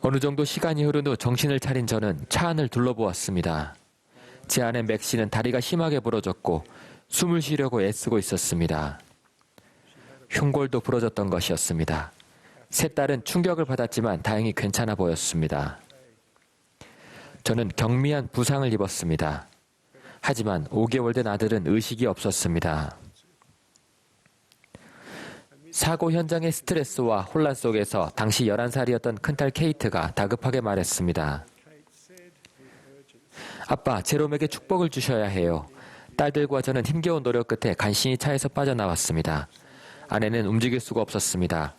어느 정도 시간이 흐른 후 정신을 차린 저는 차 안을 둘러보았습니다. 제 아내 맥 씨는 다리가 심하게 부러졌고 숨을 쉬려고 애쓰고 있었습니다. 흉골도 부러졌던 것이었습니다. 세 딸은 충격을 받았지만 다행히 괜찮아 보였습니다. 저는 경미한 부상을 입었습니다. 하지만 5개월 된 아들은 의식이 없었습니다. 사고 현장의 스트레스와 혼란 속에서 당시 11살이었던 큰딸 케이트가 다급하게 말했습니다. 아빠, 제롬에게 축복을 주셔야 해요. 딸들과 저는 힘겨운 노력 끝에 간신히 차에서 빠져나왔습니다. 아내는 움직일 수가 없었습니다.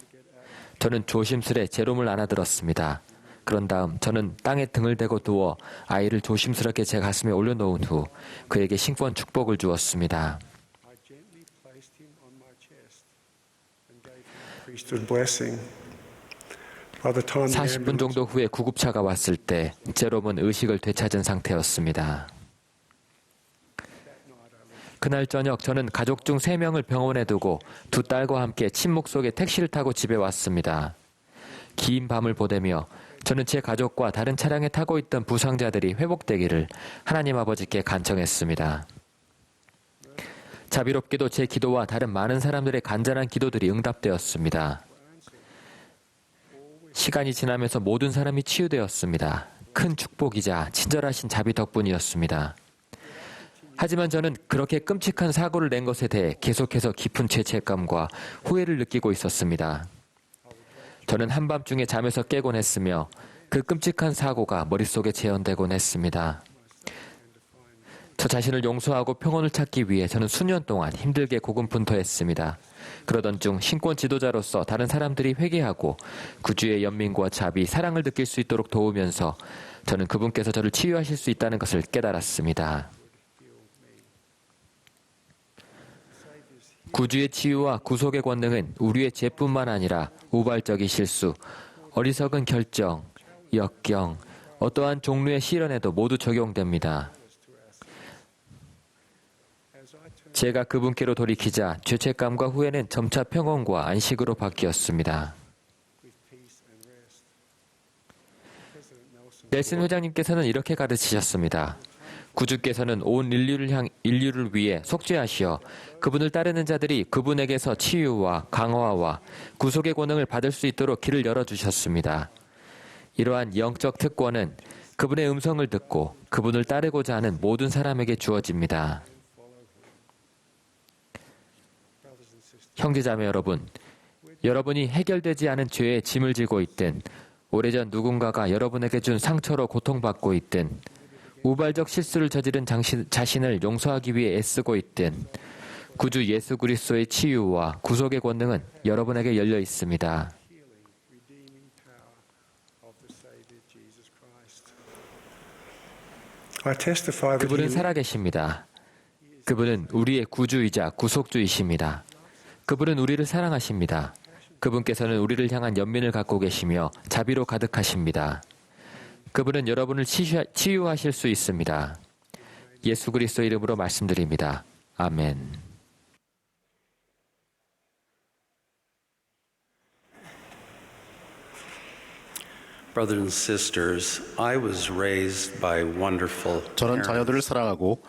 저는 조심스레 제롬을 안아들었습니다. 그런 다음 저는 땅에 등을 대고 누워 아이를 조심스럽게 제 가슴에 올려놓은 후 그에게 신권 축복을 주었습니다. priesthood blessing. By the time the 40분 정도 후에 구급차가 왔을 때 제롬은 의식을 되찾은 상태였습니다. 그날 저녁 저는 가족 중 3명을 병원에 두고 두 딸과 함께 침묵 속에 택시를 타고 집에 왔습니다. 긴 밤을 보내며 저는 제 가족과 다른 차량에 타고 있던 부상자들이 회복되기를 하나님 아버지께 간청했습니다. 자비롭게도 제 기도와 다른 많은 사람들의 간절한 기도들이 응답되었습니다. 시간이 지나면서 모든 사람이 치유되었습니다. 큰 축복이자 친절하신 자비 덕분이었습니다. 하지만 저는 그렇게 끔찍한 사고를 낸 것에 대해 계속해서 깊은 죄책감과 후회를 느끼고 있었습니다. 저는 한밤중에 잠에서 깨곤 했으며 그 끔찍한 사고가 머릿속에 재현되곤 했습니다. 저 자신을 용서하고 평온을 찾기 위해 저는 수년 동안 힘들게 고군분투했습니다. 그러던 중 신권 지도자로서 다른 사람들이 회개하고 구주의 연민과 자비, 사랑을 느낄 수 있도록 도우면서 저는 그분께서 저를 치유하실 수 있다는 것을 깨달았습니다. 구주의 치유와 구속의 권능은 우리의 죄뿐만 아니라 우발적인 실수, 어리석은 결정, 역경, 어떠한 종류의 시련에도 모두 적용됩니다. 제가 그분께로 돌이키자 죄책감과 후회는 점차 평온과 안식으로 바뀌었습니다. 넬슨 회장님께서는 이렇게 가르치셨습니다. 구주께서는 온 인류를 위해 속죄하시어 그분을 따르는 자들이 그분에게서 치유와 강화와 구속의 권능을 받을 수 있도록 길을 열어주셨습니다. 이러한 영적 특권은 그분의 음성을 듣고 그분을 따르고자 하는 모든 사람에게 주어집니다. 형제자매 여러분, 여러분이 해결되지 않은 죄의 짐을 지고 있든 오래전 누군가가 여러분에게 준 상처로 고통받고 있든 우발적 실수를 저지른 자신을 용서하기 위해 애쓰고 있든 구주 예수 그리스도의 치유와 구속의 권능은 여러분에게 열려 있습니다. 그분은 살아계십니다. 그분은 우리의 구주이자 구속주이십니다. 그분은 우리를 사랑하십니다. 그분께서는 우리를 향한 연민을 갖고 계시며 자비로 가득하십니다. 그분은 여러분을 치유하실 수 있습니다. 예수 그리스도 이름으로 말씀드립니다. 아멘. Brothers and sisters, I was raised by wonderful 저는 자녀들을 사랑하고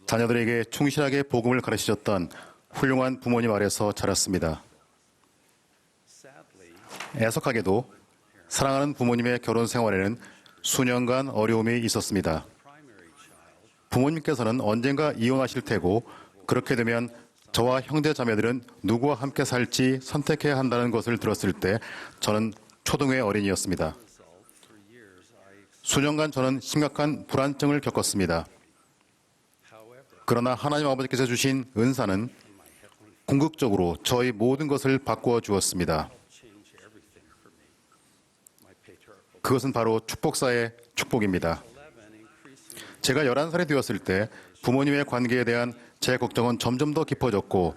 자녀들에게 충실하게 복음을 가르치셨던 훌륭한 부모님 아래서 자랐습니다. 애석하게도 사랑하는 부모님의 결혼 생활에는 수년간 어려움이 있었습니다. 부모님께서는 언젠가 이혼하실 테고 그렇게 되면 저와 형제 자매들은 누구와 함께 살지 선택해야 한다는 것을 들었을 때 저는 초등의 어린이였습니다. 수년간 저는 심각한 불안증을 겪었습니다. 그러나 하나님 아버지께서 주신 은사는 궁극적으로 저의 모든 것을 바꾸어 주었습니다. 그것은 바로 축복사의 축복입니다. 제가 11살이 되었을 때 부모님의 관계에 대한 제 걱정은 점점 더 깊어졌고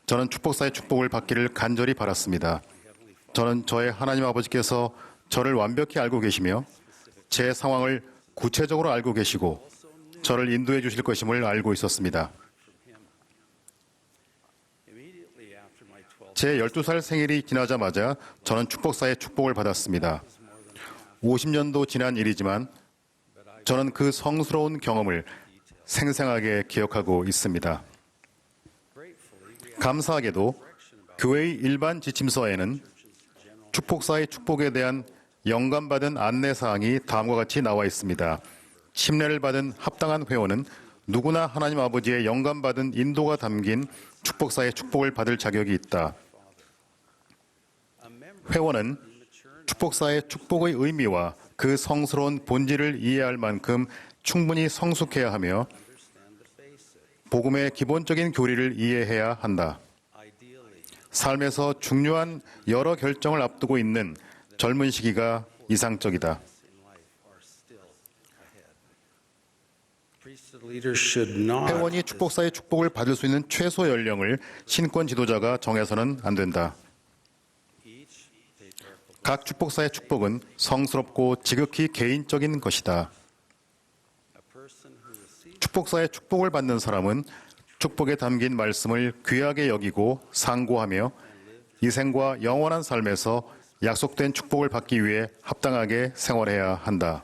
저는 축복사의 축복을 받기를 간절히 바랐습니다. 저는 저의 하나님 아버지께서 저를 완벽히 알고 계시며 제 상황을 구체적으로 알고 계시고 저를 인도해 주실 것임을 알고 있었습니다. 제 12살 생일이 지나자마자 저는 축복사의 축복을 받았습니다. 50년도 지난 일이지만 저는 그 성스러운 경험을 생생하게 기억하고 있습니다. 감사하게도 교회의 일반 지침서에는 축복사의 축복에 대한 영감받은 안내사항이 다음과 같이 나와 있습니다. 침례를 받은 합당한 회원은 누구나 하나님 아버지의 영감받은 인도가 담긴 축복사의 축복을 받을 자격이 있다. 회원은 축복사의 축복의 의미와 그 성스러운 본질을 이해할 만큼 충분히 성숙해야 하며 복음의 기본적인 교리를 이해해야 한다. 삶에서 중요한 여러 결정을 앞두고 있는 젊은 시기가 이상적이다. 회원이 축복사의 축복을 받을 수 있는 최소 연령을 신권 지도자가 정해서는 안 된다. 각 축복사의 축복은 성스럽고 지극히 개인적인 것이다. 축복사의 축복을 받는 사람은 축복에 담긴 말씀을 귀하게 여기고 상고하며 이 생과 영원한 삶에서 약속된 축복을 받기 위해 합당하게 생활해야 한다.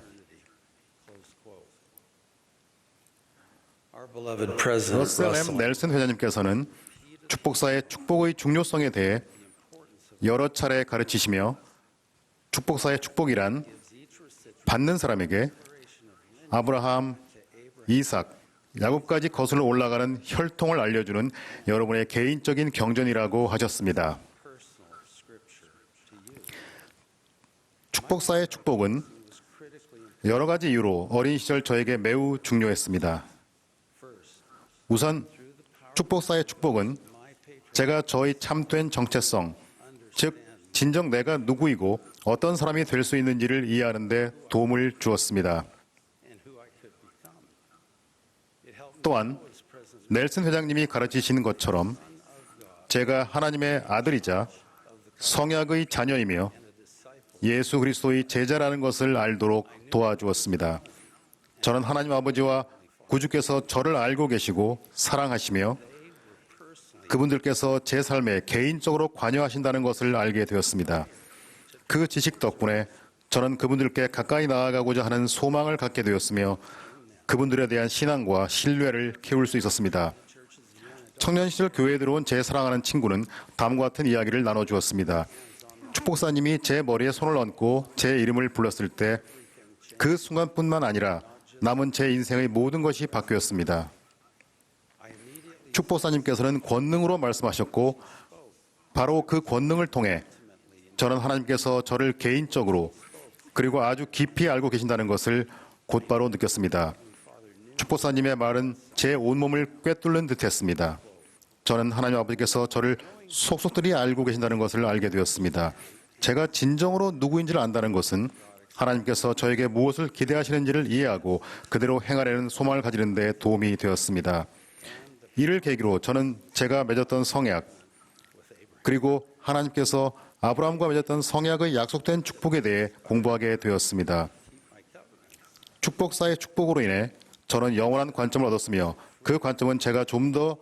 러셀 M. 넬슨 회장님께서는 축복사의 축복의 중요성에 대해 여러 차례 가르치시며 축복사의 축복이란 받는 사람에게 아브라함, 이삭, 야곱까지 거슬러 올라가는 혈통을 알려주는 여러분의 개인적인 경전이라고 하셨습니다. 축복사의 축복은 여러 가지 이유로 어린 시절 저에게 매우 중요했습니다. 우선 축복사의 축복은 제가 저의 참된 정체성, 즉 진정 내가 누구이고 어떤 사람이 될 수 있는지를 이해하는 데 도움을 주었습니다. 또한 넬슨 회장님이 가르치시는 것처럼 제가 하나님의 아들이자 성약의 자녀이며 예수 그리스도의 제자라는 것을 알도록 도와주었습니다. 저는 하나님 아버지와 구주께서 저를 알고 계시고 사랑하시며 그분들께서 제 삶에 개인적으로 관여하신다는 것을 알게 되었습니다. 그 지식 덕분에 저는 그분들께 가까이 나아가고자 하는 소망을 갖게 되었으며 그분들에 대한 신앙과 신뢰를 키울 수 있었습니다. 청년 시절 교회에 들어온 제 사랑하는 친구는 다음과 같은 이야기를 나눠주었습니다. 축복사님이 제 머리에 손을 얹고 제 이름을 불렀을 때 그 순간뿐만 아니라 남은 제 인생의 모든 것이 바뀌었습니다. 축복사님께서는 권능으로 말씀하셨고 바로 그 권능을 통해 저는 하나님께서 저를 개인적으로 그리고 아주 깊이 알고 계신다는 것을 곧바로 느꼈습니다. 축복사님의 말은 제 온몸을 꿰뚫는 듯했습니다. 저는 하나님 아버지께서 저를 속속들이 알고 계신다는 것을 알게 되었습니다. 제가 진정으로 누구인지를 안다는 것은 하나님께서 저에게 무엇을 기대하시는지를 이해하고 그대로 행하려는 소망을 가지는 데 도움이 되었습니다. 이를 계기로 저는 제가 맺었던 성약 그리고 하나님께서 아브라함과 맺었던 성약의 약속된 축복에 대해 공부하게 되었습니다. 축복사의 축복으로 인해 저는 영원한 관점을 얻었으며 그 관점은 제가 좀 더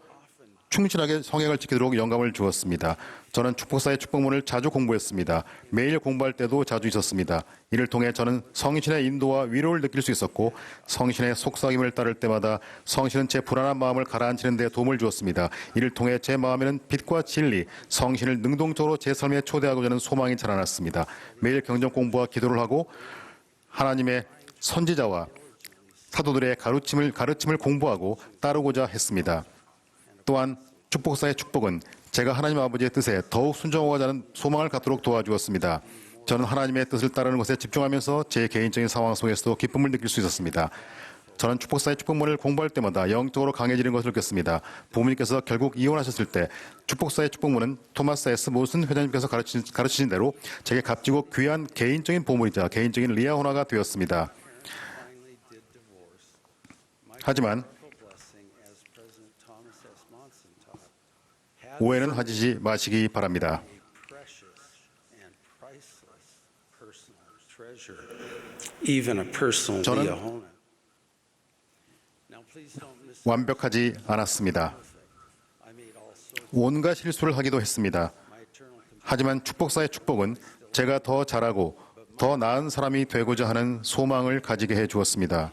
충실하게 성약을 지키도록 영감을 주었습니다. 저는 축복사의 축복문을 자주 공부했습니다. 매일 공부할 때도 자주 있었습니다. 이를 통해 저는 성신의 인도와 위로를 느낄 수 있었고 성신의 속삭임을 따를 때마다 성신은 제 불안한 마음을 가라앉히는 데 도움을 주었습니다. 이를 통해 제 마음에는 빛과 진리, 성신을 능동적으로 제 삶에 초대하고자 하는 소망이 자라났습니다. 매일 경전 공부와 기도를 하고 하나님의 선지자와 사도들의 가르침을 공부하고 따르고자 했습니다. 또한 축복사의 축복은 제가 하나님 아버지의 뜻에 더욱 순종하고자 하는 소망을 갖도록 도와주었습니다. 저는 하나님의 뜻을 따르는 것에 집중하면서 제 개인적인 상황 속에서도 기쁨을 느낄 수 있었습니다. 저는 축복사의 축복문을 공부할 때마다 영적으로 강해지는 것을 느꼈습니다. 부모님께서 결국 이혼하셨을 때 축복사의 축복문은 토마스 S. 모슨 회장님께서 가르치신 대로 제게 값지고 귀한 개인적인 보물이자 개인적인 리아호나가 되었습니다. 하지만 오해는 하지 마시기 바랍니다. 저는 완벽하지 않았습니다. 온갖 실수를 하기도 했습니다. 하지만 축복사의 축복은 제가 더 잘하고 더 나은 사람이 되고자 하는 소망을 가지게 해 주었습니다.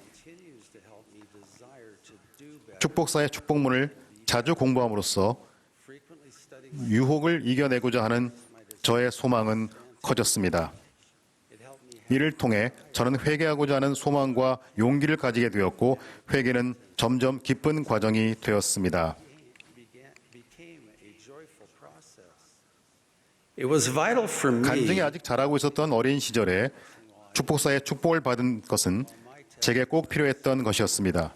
축복사의 축복문을 자주 공부함으로써 유혹을 이겨내고자 하는 저의 소망은 커졌습니다. 이를 통해 저는 회개하고자 하는 소망과 용기를 가지게 되었고 회개는 점점 기쁜 과정이 되었습니다. 간증이 아직 자라고 있었던 어린 시절에 축복사의 축복을 받은 것은 제게 꼭 필요했던 것이었습니다.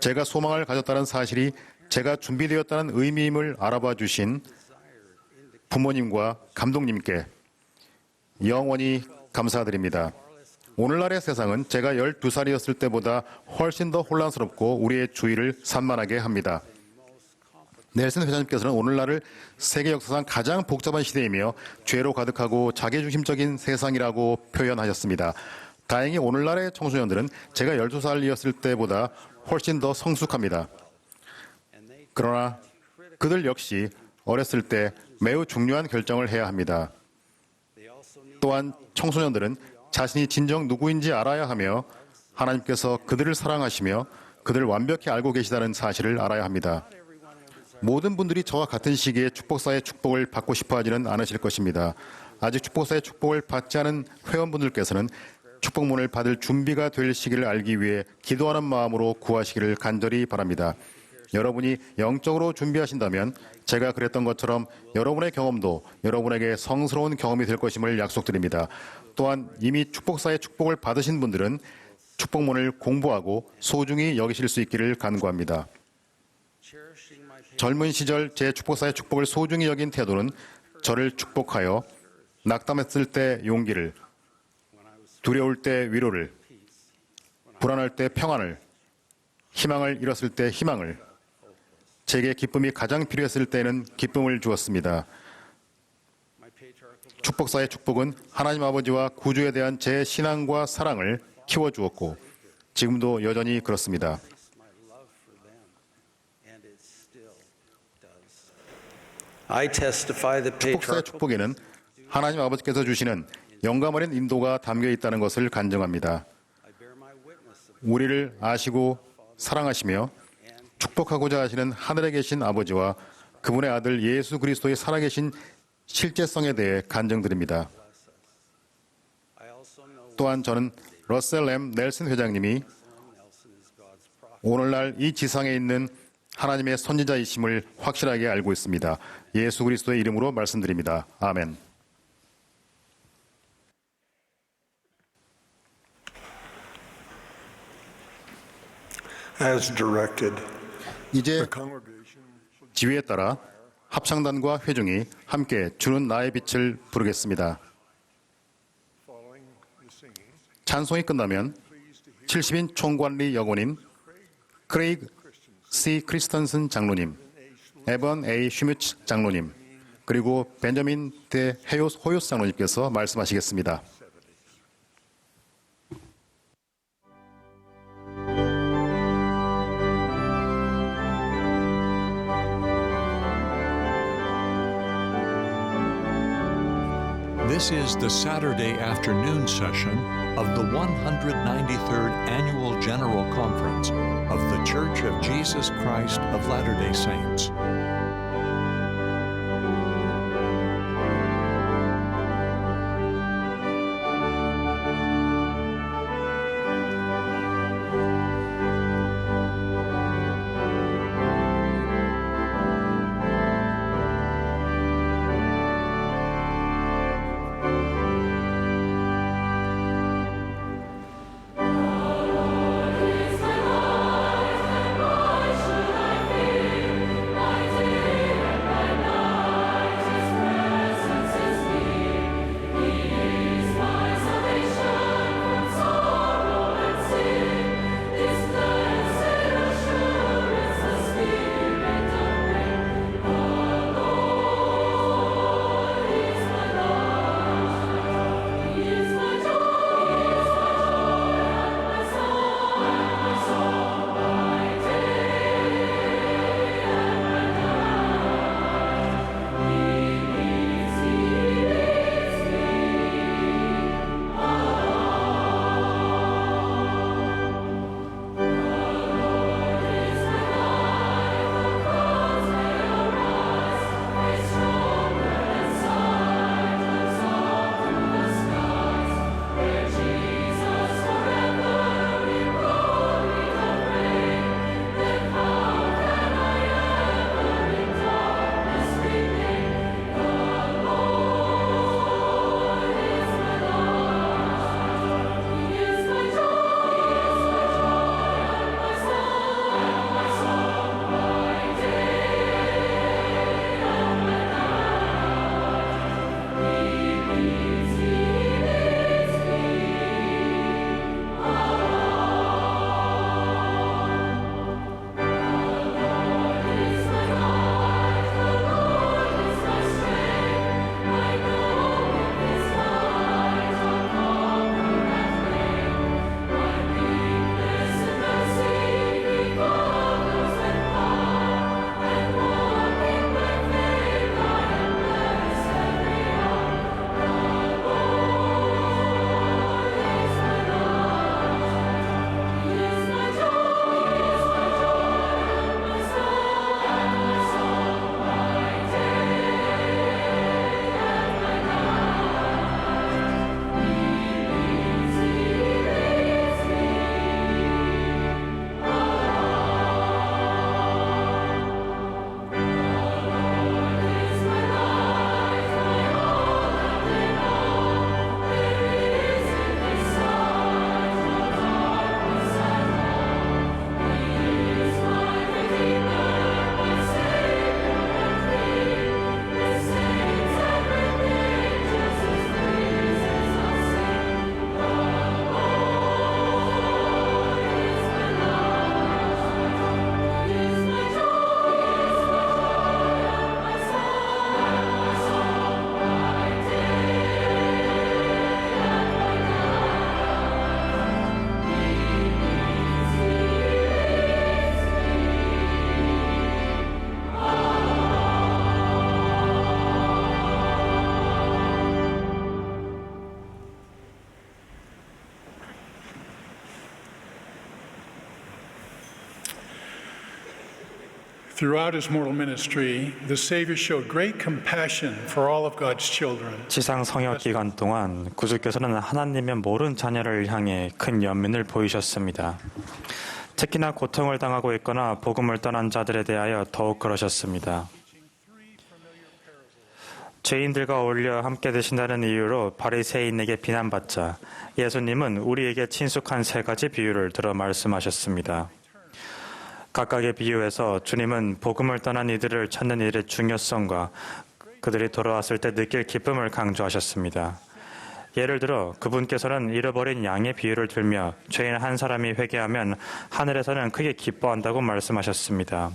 제가 소망을 가졌다는 사실이 제가 준비되었다는 의미임을 알아봐 주신 부모님과 감독님께 영원히 감사드립니다. 오늘날의 세상은 제가 12살이었을 때보다 훨씬 더 혼란스럽고 우리의 주의를 산만하게 합니다. 넬슨 회장님께서는 오늘날을 세계 역사상 가장 복잡한 시대이며 죄로 가득하고 자기중심적인 세상이라고 표현하셨습니다. 다행히 오늘날의 청소년들은 제가 12살이었을 때보다 훨씬 더 성숙합니다. 그러나 그들 역시 어렸을 때 매우 중요한 결정을 해야 합니다. 또한 청소년들은 자신이 진정 누구인지 알아야 하며 하나님께서 그들을 사랑하시며 그들을 완벽히 알고 계시다는 사실을 알아야 합니다. 모든 분들이 저와 같은 시기에 축복사의 축복을 받고 싶어 하지는 않으실 것입니다. 아직 축복사의 축복을 받지 않은 회원분들께서는 축복문을 받을 준비가 될 시기를 알기 위해 기도하는 마음으로 구하시기를 간절히 바랍니다. 여러분이 영적으로 준비하신다면 제가 그랬던 것처럼 여러분의 경험도 여러분에게 성스러운 경험이 될 것임을 약속드립니다. 또한 이미 축복사의 축복을 받으신 분들은 축복문을 공부하고 소중히 여기실 수 있기를 간구합니다. 젊은 시절 제 축복사의 축복을 소중히 여긴 태도는 저를 축복하여 낙담했을 때 용기를, 두려울 때 위로를, 불안할 때 평안을, 희망을 잃었을 때 희망을, 제게 기쁨이 가장 필요했을 때는 기쁨을 주었습니다. 축복사의 축복은 하나님 아버지와 구주에 대한 제 신앙과 사랑을 키워주었고 지금도 여전히 그렇습니다. 축복사의 축복에는 하나님 아버지께서 주시는 영감 어린 인도가 담겨 있다는 것을 간증합니다. 우리를 아시고 사랑하시며 축복하고자 하시는 하늘에 계신 아버지와 그분의 아들 예수 그리스도의 살아계신 실제성에 대해 간증드립니다. 또한 저는 러셀 M. 넬슨 회장님이 오늘날 이 지상에 있는 하나님의 선지자이심을 확실하게 알고 있습니다. 예수 그리스도의 이름으로 말씀드립니다. 아멘. As directed, 이제 the congregation 지휘에 따라 합창단과 회중이 함께 주는 나의 빛을 부르겠습니다. following the singing, 찬송이 끝나면 70인 총관리 여고님 크레이그 C. 크리스턴슨 장로님, 에번 A. 슈뮤츠 장로님, 그리고 벤저민 대 호요스 장로님께서 말씀하시겠습니다. This is the Saturday afternoon session of the 193rd Annual General Conference of The Church of Jesus Christ of Latter-day Saints. Throughout his mortal ministry, the Savior showed great compassion for all of God's children. 지상 성역 기간 동안 구주께서는 하나님의 모든 자녀를 향해 큰 연민을 보이셨습니다. 특히나 고통을 당하고 있거나 복음을 떠난 자들에 대하여 더욱 그러셨습니다. 죄인들과 어울려 함께 드신다는 이유로 바리새인에게 비난받자 예수님은 우리에게 친숙한 세 가지 비유를 들어 말씀하셨습니다. 각각의 비유에서 주님은 복음을 떠난 이들을 찾는 일의 중요성과 그들이 돌아왔을 때 느낄 기쁨을 강조하셨습니다. 예를 들어 그분께서는 잃어버린 양의 비유를 들며 죄인 한 사람이 회개하면 하늘에서는 크게 기뻐한다고 말씀하셨습니다.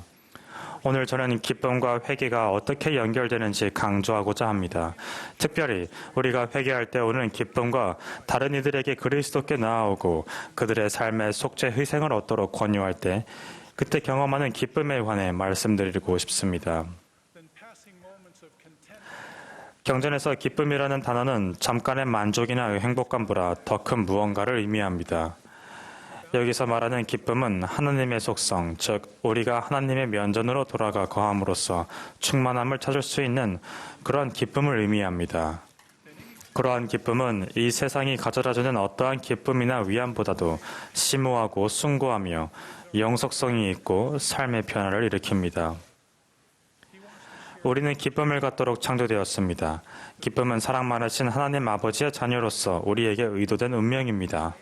오늘 저는 기쁨과 회개가 어떻게 연결되는지 강조하고자 합니다. 특별히 우리가 회개할 때 오는 기쁨과 다른 이들에게 그리스도께 나아오고 그들의 삶의 속죄 희생을 얻도록 권유할 때 그때 경험하는 기쁨에 관해 말씀드리고 싶습니다. 경전에서 기쁨이라는 단어는 잠깐의 만족이나 행복감보다 더 큰 무언가를 의미합니다. 여기서 말하는 기쁨은 하나님의 속성, 즉 우리가 하나님의 면전으로 돌아가 거함으로써 충만함을 찾을 수 있는 그러한 기쁨을 의미합니다. 그러한 기쁨은 이 세상이 가져다주는 어떠한 기쁨이나 위안보다도 심오하고 숭고하며 영속성이 있고 삶의 변화를 일으킵니다. 우리는 기쁨을 갖도록 창조되었습니다. 기쁨은 사랑 많으신 하나님 아버지의 자녀로서 우리에게 의도된 운명입니다.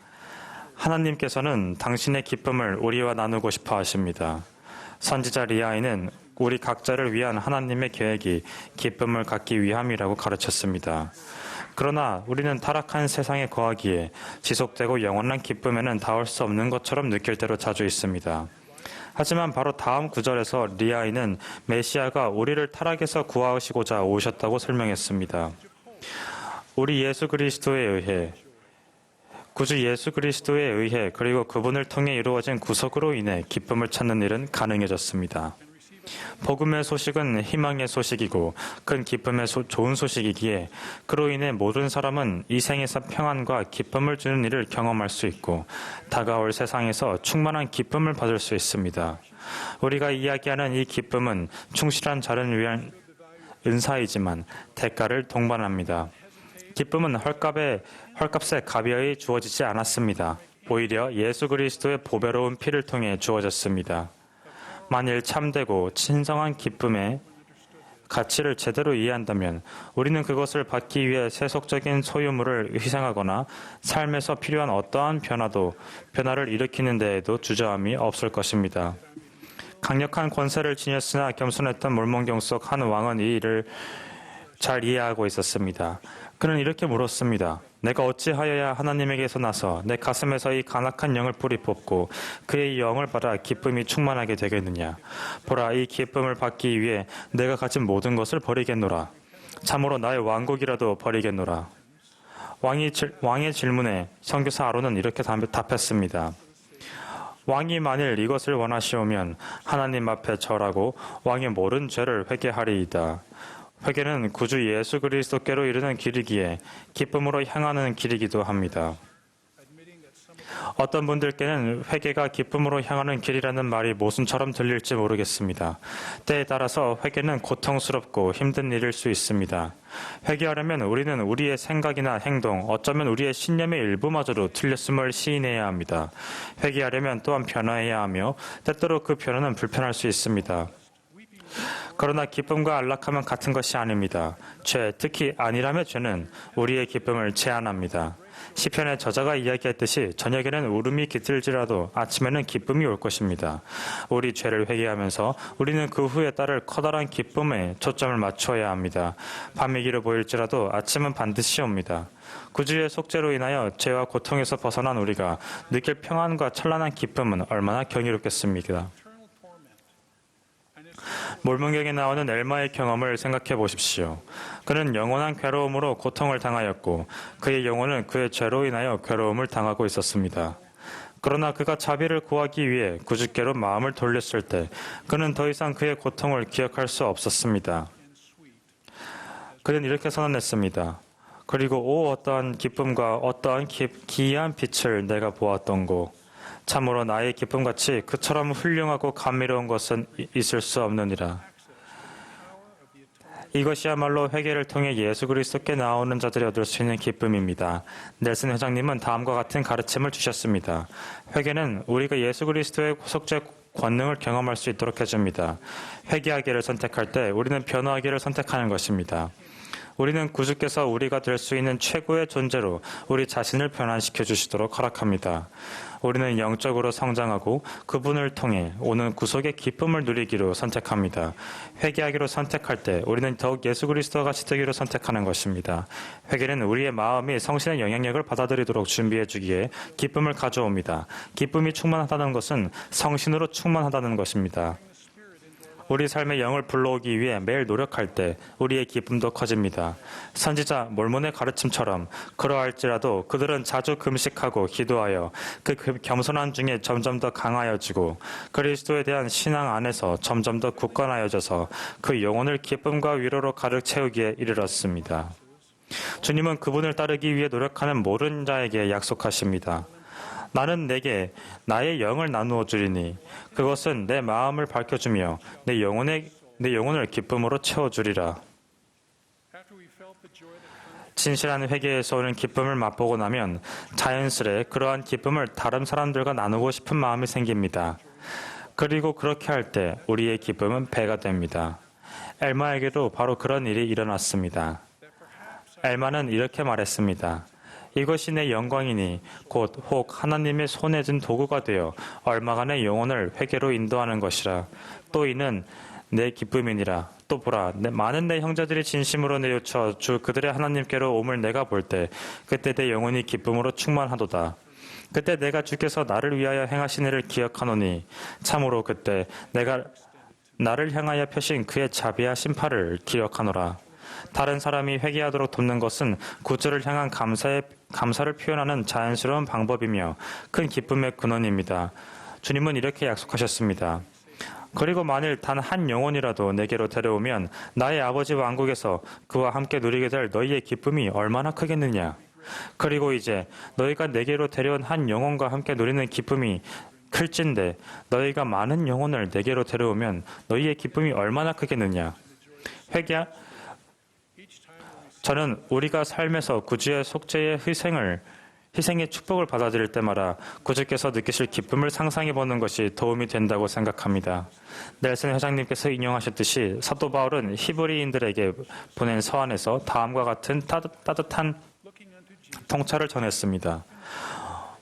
하나님께서는 당신의 기쁨을 우리와 나누고 싶어 하십니다. 선지자 리아이는 우리 각자를 위한 하나님의 계획이 기쁨을 갖기 위함이라고 가르쳤습니다. 그러나 우리는 타락한 세상에 거하기에 지속되고 영원한 기쁨에는 닿을 수 없는 것처럼 느낄 때로 자주 있습니다. 하지만 바로 다음 구절에서 리아이는 메시아가 우리를 타락에서 구하시고자 오셨다고 설명했습니다. 우리 예수 그리스도에 의해 구주 예수 그리스도에 의해 그리고 그분을 통해 이루어진 구속으로 인해 기쁨을 찾는 일은 가능해졌습니다. 복음의 소식은 희망의 소식이고 큰 기쁨의 좋은 소식이기에 그로 인해 모든 사람은 이 생에서 평안과 기쁨을 주는 일을 경험할 수 있고 다가올 세상에서 충만한 기쁨을 받을 수 있습니다. 우리가 이야기하는 이 기쁨은 충실한 자를 위한 은사이지만 대가를 동반합니다. 기쁨은 헐값에 가벼이 주어지지 않았습니다. 오히려 예수 그리스도의 보배로운 피를 통해 주어졌습니다. 만일 참되고 진정한 기쁨의 가치를 제대로 이해한다면 우리는 그것을 받기 위해 세속적인 소유물을 희생하거나 삶에서 필요한 어떠한 변화를 일으키는 데에도 주저함이 없을 것입니다. 강력한 권세를 지녔으나 겸손했던 몰몬경 속 한 왕은 이 일을 잘 이해하고 있었습니다. 그는 이렇게 물었습니다. 내가 어찌하여야 하나님에게서 나서 내 가슴에서 이 간악한 영을 뿌리 뽑고 그의 영을 받아 기쁨이 충만하게 되겠느냐. 보라, 이 기쁨을 받기 위해 내가 가진 모든 것을 버리겠노라. 참으로 나의 왕국이라도 버리겠노라. 왕의 질문에 선교사 아론은 이렇게 답했습니다. 왕이 만일 이것을 원하시오면 하나님 앞에 절하고 왕의 모든 죄를 회개하리이다. 회개는 구주 예수 그리스도께로 이르는 길이기에 기쁨으로 향하는 길이기도 합니다. 어떤 분들께는 회개가 기쁨으로 향하는 길이라는 말이 모순처럼 들릴지 모르겠습니다. 때에 따라서 회개는 고통스럽고 힘든 일일 수 있습니다. 회개하려면 우리는 우리의 생각이나 행동, 어쩌면 우리의 신념의 일부마저도 틀렸음을 시인해야 합니다. 회개하려면 또한 변화해야 하며 때때로 그 변화는 불편할 수 있습니다. 그러나 기쁨과 안락함은 같은 것이 아닙니다. 죄, 특히 안일함의 죄는 우리의 기쁨을 제한합니다. 시편의 저자가 이야기했듯이 저녁에는 울음이 깃들지라도 아침에는 기쁨이 올 것입니다. 우리 죄를 회개하면서 우리는 그 후에 따를 커다란 기쁨에 초점을 맞춰야 합니다. 밤이 길어 보일지라도 아침은 반드시 옵니다. 구주의 속죄로 인하여 죄와 고통에서 벗어난 우리가 느낄 평안과 찬란한 기쁨은 얼마나 경이롭겠습니까? 몰몬경에 나오는 엘마의 경험을 생각해 보십시오. 그는 영원한 괴로움으로 고통을 당하였고 그의 영혼은 그의 죄로 인하여 괴로움을 당하고 있었습니다. 그러나 그가 자비를 구하기 위해 구주께로 마음을 돌렸을 때 그는 더 이상 그의 고통을 기억할 수 없었습니다. 그는 이렇게 선언했습니다. 그리고 어떠한 기쁨과 어떠한 기이한 빛을 내가 보았던고 참으로 나의 기쁨같이 그처럼 훌륭하고 감미로운 것은 있을 수 없느니라. 이것이야말로 회개를 통해 예수 그리스도께 나오는 자들이 얻을 수 있는 기쁨입니다. 넬슨 회장님은 다음과 같은 가르침을 주셨습니다. 회개는 우리가 예수 그리스도의 속죄 권능을 경험할 수 있도록 해줍니다. 회개하기를 선택할 때 우리는 변화하기를 선택하는 것입니다. 우리는 구주께서 우리가 될 수 있는 최고의 존재로 우리 자신을 변환시켜 주시도록 허락합니다. 우리는 영적으로 성장하고 그분을 통해 오는 구속의 기쁨을 누리기로 선택합니다. 회개하기로 선택할 때 우리는 더욱 예수 그리스도와 같이 되기로 선택하는 것입니다. 회개는 우리의 마음이 성신의 영향력을 받아들이도록 준비해 주기에 기쁨을 가져옵니다. 기쁨이 충만하다는 것은 성신으로 충만하다는 것입니다. 우리 삶의 영을 불러오기 위해 매일 노력할 때 우리의 기쁨도 커집니다. 선지자 몰몬의 가르침처럼 그러할지라도 그들은 자주 금식하고 기도하여 그 겸손한 중에 점점 더 강하여지고 그리스도에 대한 신앙 안에서 점점 더 굳건하여져서 그 영혼을 기쁨과 위로로 가득 채우기에 이르렀습니다. 주님은 그분을 따르기 위해 노력하는 모든 자에게 약속하십니다. 나는 내게 나의 영을 나누어 주리니 그것은 내 마음을 밝혀주며 내 영혼을 기쁨으로 채워주리라. 진실한 회개에서 오는 기쁨을 맛보고 나면 자연스레 그러한 기쁨을 다른 사람들과 나누고 싶은 마음이 생깁니다. 그리고 그렇게 할 때 우리의 기쁨은 배가 됩니다. 엘마에게도 바로 그런 일이 일어났습니다. 엘마는 이렇게 말했습니다. 이것이 내 영광이니 곧 혹 하나님의 손에 든 도구가 되어 얼마간의 영혼을 회개로 인도하는 것이라. 또 이는 내 기쁨이니라. 또 보라, 많은 내 형제들이 진심으로 내요쳐 주 그들의 하나님께로 옴을 내가 볼 때 그때 내 영혼이 기쁨으로 충만하도다. 그때 내가 주께서 나를 위하여 행하신 일을 기억하노니 참으로 그때 내가 나를 향하여 펴신 그의 자비하신 팔을 기억하노라. 다른 사람이 회개하도록 돕는 것은 구주를 향한 감사를 표현하는 자연스러운 방법이며 큰 기쁨의 근원입니다. 주님은 이렇게 약속하셨습니다. 그리고 만일 단 한 영혼이라도 내게로 데려오면 나의 아버지 왕국에서 그와 함께 누리게 될 너희의 기쁨이 얼마나 크겠느냐. 그리고 이제 너희가 내게로 데려온 한 영혼과 함께 누리는 기쁨이 클진데 너희가 많은 영혼을 내게로 데려오면 너희의 기쁨이 얼마나 크겠느냐. 저는 우리가 삶에서 구주의 속죄의 희생의 축복을 받아들일 때마다 구주께서 느끼실 기쁨을 상상해보는 것이 도움이 된다고 생각합니다. 넬슨 회장님께서 인용하셨듯이 사도 바울은 히브리인들에게 보낸 서한에서 다음과 같은 따뜻한 통찰을 전했습니다.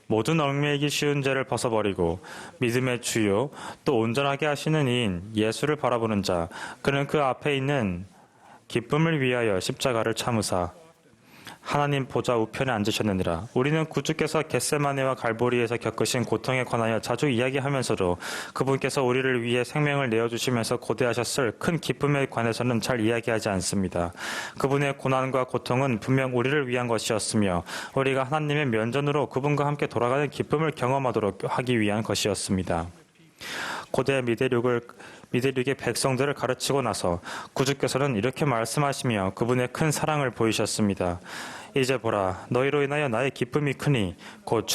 모든 얽매이기 쉬운 죄를 벗어버리고 믿음의 주요 또 온전하게 하시는 이인 예수를 바라보는 자, 그는 그 앞에 있는 기쁨을 위하여 십자가를 참으사 하나님 보좌 우편에 앉으셨느니라. 우리는 구주께서 겟세마네와 갈보리에서 겪으신 고통에 관하여 자주 이야기하면서도 그분께서 우리를 위해 생명을 내어주시면서 고대하셨을 큰 기쁨에 관해서는 잘 이야기하지 않습니다. 그분의 고난과 고통은 분명 우리를 위한 것이었으며 우리가 하나님의 면전으로 그분과 함께 돌아가는 기쁨을 경험하도록 하기 위한 것이었습니다. 고대 미대륙의 백성들을 가르치고 나서 구주께서는 이렇게 말씀하시며 그분의 큰 사랑을 보이셨습니다. 이제 보라, 너희로 인하여 나의 기쁨이 크니 곧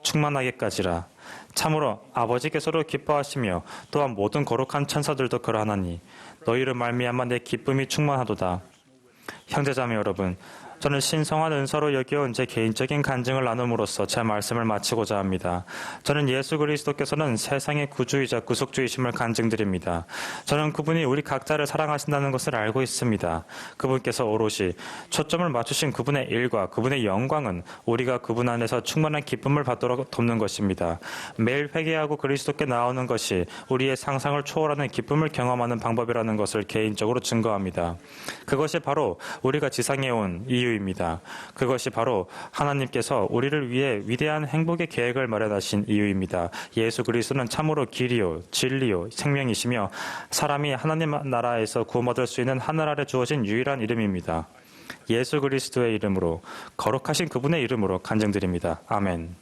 충만하게까지라. 참으로 아버지께서도 기뻐하시며 또한 모든 거룩한 천사들도 그러하나니 너희로 말미암아 내 기쁨이 충만하도다. 형제자매 여러분, 저는 신성한 은사로 여겨온 제 개인적인 간증을 나눔으로써 제 말씀을 마치고자 합니다. 저는 예수 그리스도께서는 세상의 구주이자 구속주이심을 간증드립니다. 저는 그분이 우리 각자를 사랑하신다는 것을 알고 있습니다. 그분께서 오롯이 초점을 맞추신 그분의 일과 그분의 영광은 우리가 그분 안에서 충만한 기쁨을 받도록 돕는 것입니다. 매일 회개하고 그리스도께 나오는 것이 우리의 상상을 초월하는 기쁨을 경험하는 방법이라는 것을 개인적으로 증거합니다. 그것이 바로 우리가 지상에 온 이유입니다. 그것이 바로 하나님께서 우리를 위해 위대한 행복의 계획을 마련하신 이유입니다. 예수 그리스도는 참으로 길이요 진리요 생명이시며 사람이 하나님 나라에서 구원 얻을 수 있는 하늘 아래 주어진 유일한 이름입니다. 예수 그리스도의 이름으로 거룩하신 그분의 이름으로 간증드립니다. 아멘.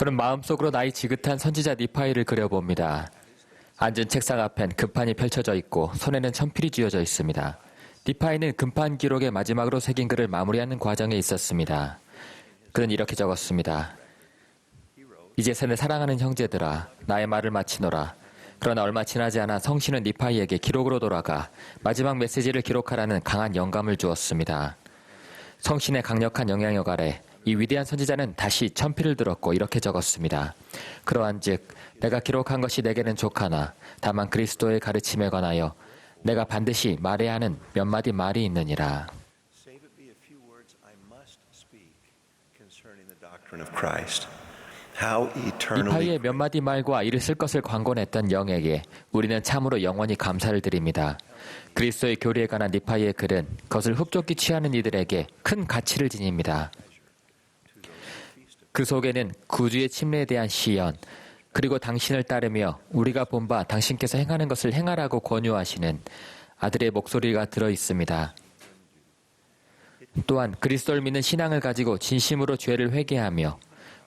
저는 마음속으로 나이 지긋한 선지자 니파이를 그려봅니다. 앉은 책상 앞엔 금판이 펼쳐져 있고 손에는 천필이 쥐어져 있습니다. 니파이는 금판 기록의 마지막으로 새긴 글을 마무리하는 과정에 있었습니다. 그는 이렇게 적었습니다. 이제서는 사랑하는 형제들아, 나의 말을 마치노라. 그러나 얼마 지나지 않아 성신은 니파이에게 기록으로 돌아가 마지막 메시지를 기록하라는 강한 영감을 주었습니다. 성신의 강력한 영향력 아래 이 위대한 선지자는 다시 천필을 들었고 이렇게 적었습니다. 그러한즉 내가 기록한 것이 내게는 족하나 다만 그리스도의 가르침에 관하여 내가 반드시 말해야 하는 몇 마디 말이 있느니라. 니파이의 몇 마디 말과 이를 쓸 것을 광곤했던 영에게 우리는 참으로 영원히 감사를 드립니다. 그리스도의 교리에 관한 니파이의 글은 그것을 흡족히 취하는 이들에게 큰 가치를 지닙니다. 그 속에는 구주의 침례에 대한 시연, 그리고 당신을 따르며 우리가 본 바 당신께서 행하는 것을 행하라고 권유하시는 아들의 목소리가 들어 있습니다. 또한 그리스도를 믿는 신앙을 가지고 진심으로 죄를 회개하며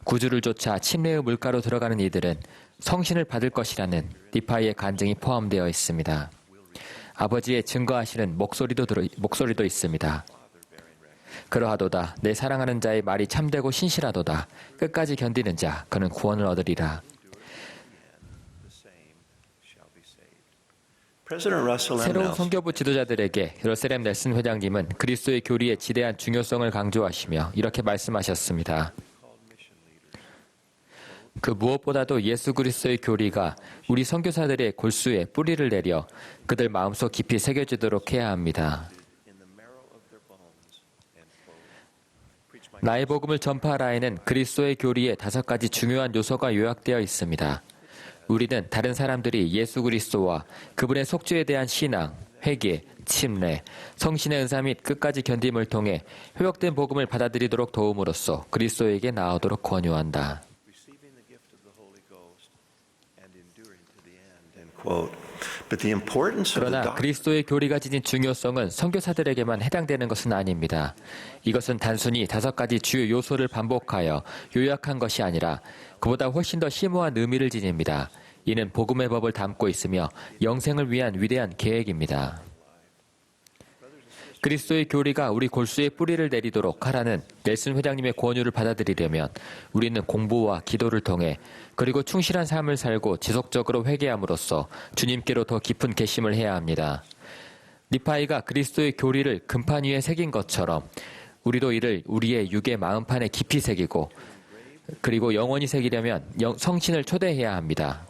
구주를 쫓아 침례의 물가로 들어가는 이들은 성신을 받을 것이라는 니파이의 간증이 포함되어 있습니다. 아버지의 증거하시는 목소리도 있습니다. 그러하도다 내 사랑하는 자의 말이 참되고 신실하도다 끝까지 견디는 자 그는 구원을 얻으리라. 새로운 선교부 지도자들에게 러셀 M. 넬슨 회장님은 그리스도의 교리의 지대한 중요성을 강조하시며 이렇게 말씀하셨습니다. 그 무엇보다도 예수 그리스도의 교리가 우리 선교사들의 골수에 뿌리를 내려 그들 마음속 깊이 새겨지도록 해야 합니다. 나의 복음을 전파하라에는 그리스도의 교리의 5가지 중요한 요소가 요약되어 있습니다. 우리는 다른 사람들이 예수 그리스도와 그분의 속죄에 대한 신앙, 회개, 침례, 성신의 은사 및 끝까지 견딤을 통해 회복된 복음을 받아들이도록 도움으로써 그리스도에게 나아오도록 권유한다. 그러나 그리스도의 교리가 지닌 중요성은 선교사들에게만 해당되는 것은 아닙니다. 이것은 단순히 5가지 주요 요소를 반복하여 요약한 것이 아니라 그보다 훨씬 더 심오한 의미를 지닙니다. 이는 복음의 법을 담고 있으며 영생을 위한 위대한 계획입니다. 그리스도의 교리가 우리 골수에 뿌리를 내리도록 하라는 넬슨 회장님의 권유를 받아들이려면 우리는 공부와 기도를 통해 그리고 충실한 삶을 살고 지속적으로 회개함으로써 주님께로 더 깊은 결심을 해야 합니다. 니파이가 그리스도의 교리를 금판 위에 새긴 것처럼 우리도 이를 우리의 육의 마음판에 깊이 새기고 그리고 영원히 새기려면 성신을 초대해야 합니다.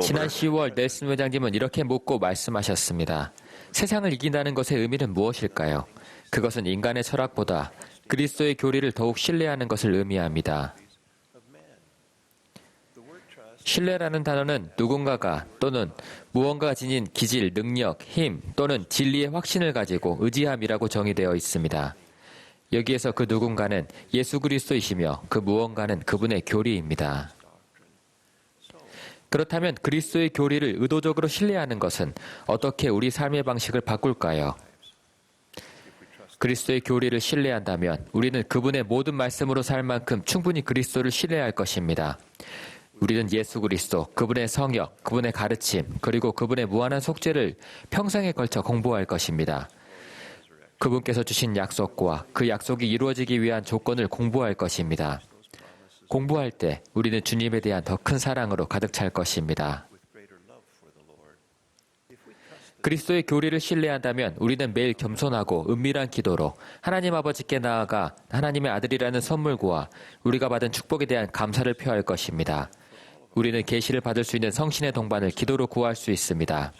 지난 10월 넬슨 회장님은 이렇게 묻고 말씀하셨습니다. 세상을 이긴다는 것의 의미는 무엇일까요? 그것은 인간의 철학보다 그리스도의 교리를 더욱 신뢰하는 것을 의미합니다. 신뢰라는 단어는 누군가가 또는 무언가가 지닌 기질, 능력, 힘 또는 진리의 확신을 가지고 의지함이라고 정의되어 있습니다. 여기에서 그 누군가는 예수 그리스도이시며 그 무언가는 그분의 교리입니다. 그렇다면 그리스도의 교리를 의도적으로 신뢰하는 것은 어떻게 우리 삶의 방식을 바꿀까요? 그리스도의 교리를 신뢰한다면 우리는 그분의 모든 말씀으로 살 만큼 충분히 그리스도를 신뢰할 것입니다. 우리는 예수 그리스도, 그분의 성역, 그분의 가르침, 그리고 그분의 무한한 속죄를 평생에 걸쳐 공부할 것입니다. 그분께서 주신 약속과 그 약속이 이루어지기 위한 조건을 공부할 것입니다. 공부할 때 우리는 주님에 대한 더 큰 사랑으로 가득 찰 것입니다. 그리스도의 교리를 신뢰한다면 우리는 매일 겸손하고 은밀한 기도로 하나님 아버지께 나아가 하나님의 아들이라는 선물과 우리가 받은 축복에 대한 감사를 표할 것입니다. 우리는 계시를 받을 수 있는 성신의 동반을 기도로 구할 수 있습니다.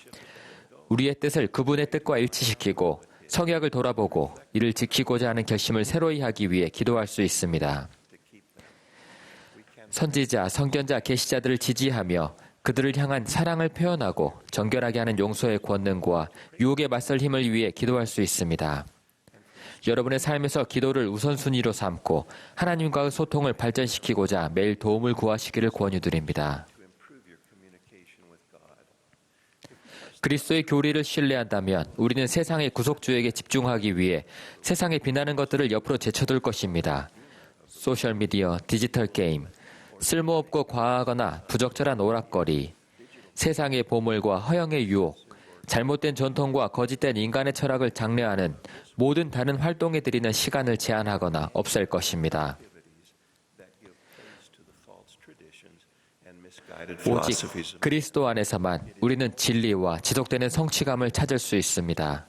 우리의 뜻을 그분의 뜻과 일치시키고 성약을 돌아보고 이를 지키고자 하는 결심을 새로이 하기 위해 기도할 수 있습니다. 선지자, 선견자, 계시자들을 지지하며 그들을 향한 사랑을 표현하고 정결하게 하는 용서의 권능과 유혹에 맞설 힘을 위해 기도할 수 있습니다. 여러분의 삶에서 기도를 우선순위로 삼고 하나님과의 소통을 발전시키고자 매일 도움을 구하시기를 권유드립니다. 그리스도의 교리를 신뢰한다면 우리는 세상의 구속주에게 집중하기 위해 세상에 비나는 것들을 옆으로 제쳐둘 것입니다. 소셜미디어, 디지털 게임, 쓸모없고 과하거나 부적절한 오락거리, 세상의 보물과 허영의 유혹, 잘못된 전통과 거짓된 인간의 철학을 장려하는 모든 다른 활동에 들이는 시간을 제한하거나 없앨 것입니다. 오직 그리스도 안에서만 우리는 진리와 지속되는 성취감을 찾을 수 있습니다.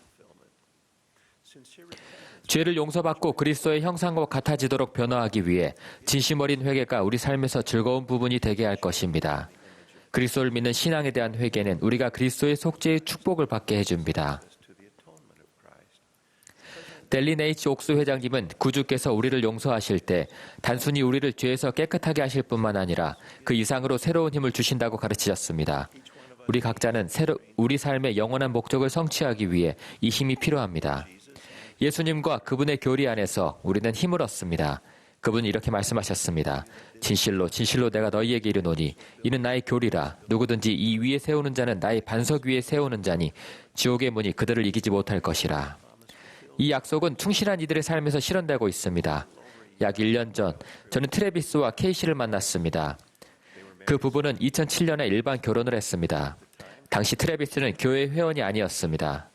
죄를 용서받고 그리스도의 형상과 같아지도록 변화하기 위해 진심 어린 회개가 우리 삶에서 즐거운 부분이 되게 할 것입니다. 그리스도를 믿는 신앙에 대한 회개는 우리가 그리스도의 속죄의 축복을 받게 해줍니다. 델린 H. 옥스 회장님은 구주께서 우리를 용서하실 때 단순히 우리를 죄에서 깨끗하게 하실 뿐만 아니라 그 이상으로 새로운 힘을 주신다고 가르치셨습니다. 우리 각자는 우리 삶의 영원한 목적을 성취하기 위해 이 힘이 필요합니다. 예수님과 그분의 교리 안에서 우리는 힘을 얻습니다. 그분은 이렇게 말씀하셨습니다. 진실로 진실로 내가 너희에게 이르노니 이는 나의 교리라. 누구든지 이 위에 세우는 자는 나의 반석 위에 세우는 자니 지옥의 문이 그들을 이기지 못할 것이라. 이 약속은 충실한 이들의 삶에서 실현되고 있습니다. 약 1년 전 저는 트래비스와 케이시를 만났습니다. 그 부부는 2007년에 일반 결혼을 했습니다. 당시 트래비스는 교회 회원이 아니었습니다.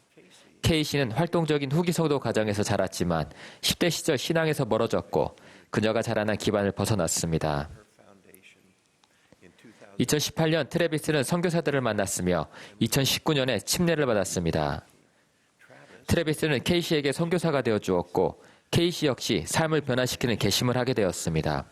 케이시는 활동적인 후기 성도 가정에서 자랐지만 10대 시절 신앙에서 멀어졌고 그녀가 자라난 기반을 벗어났습니다. 2018년 트래비스는 선교사들을 만났으며 2019년에 침례를 받았습니다. 트래비스는 케이시에게 선교사가 되어 주었고 케이시 역시 삶을 변화시키는 결심을 하게 되었습니다.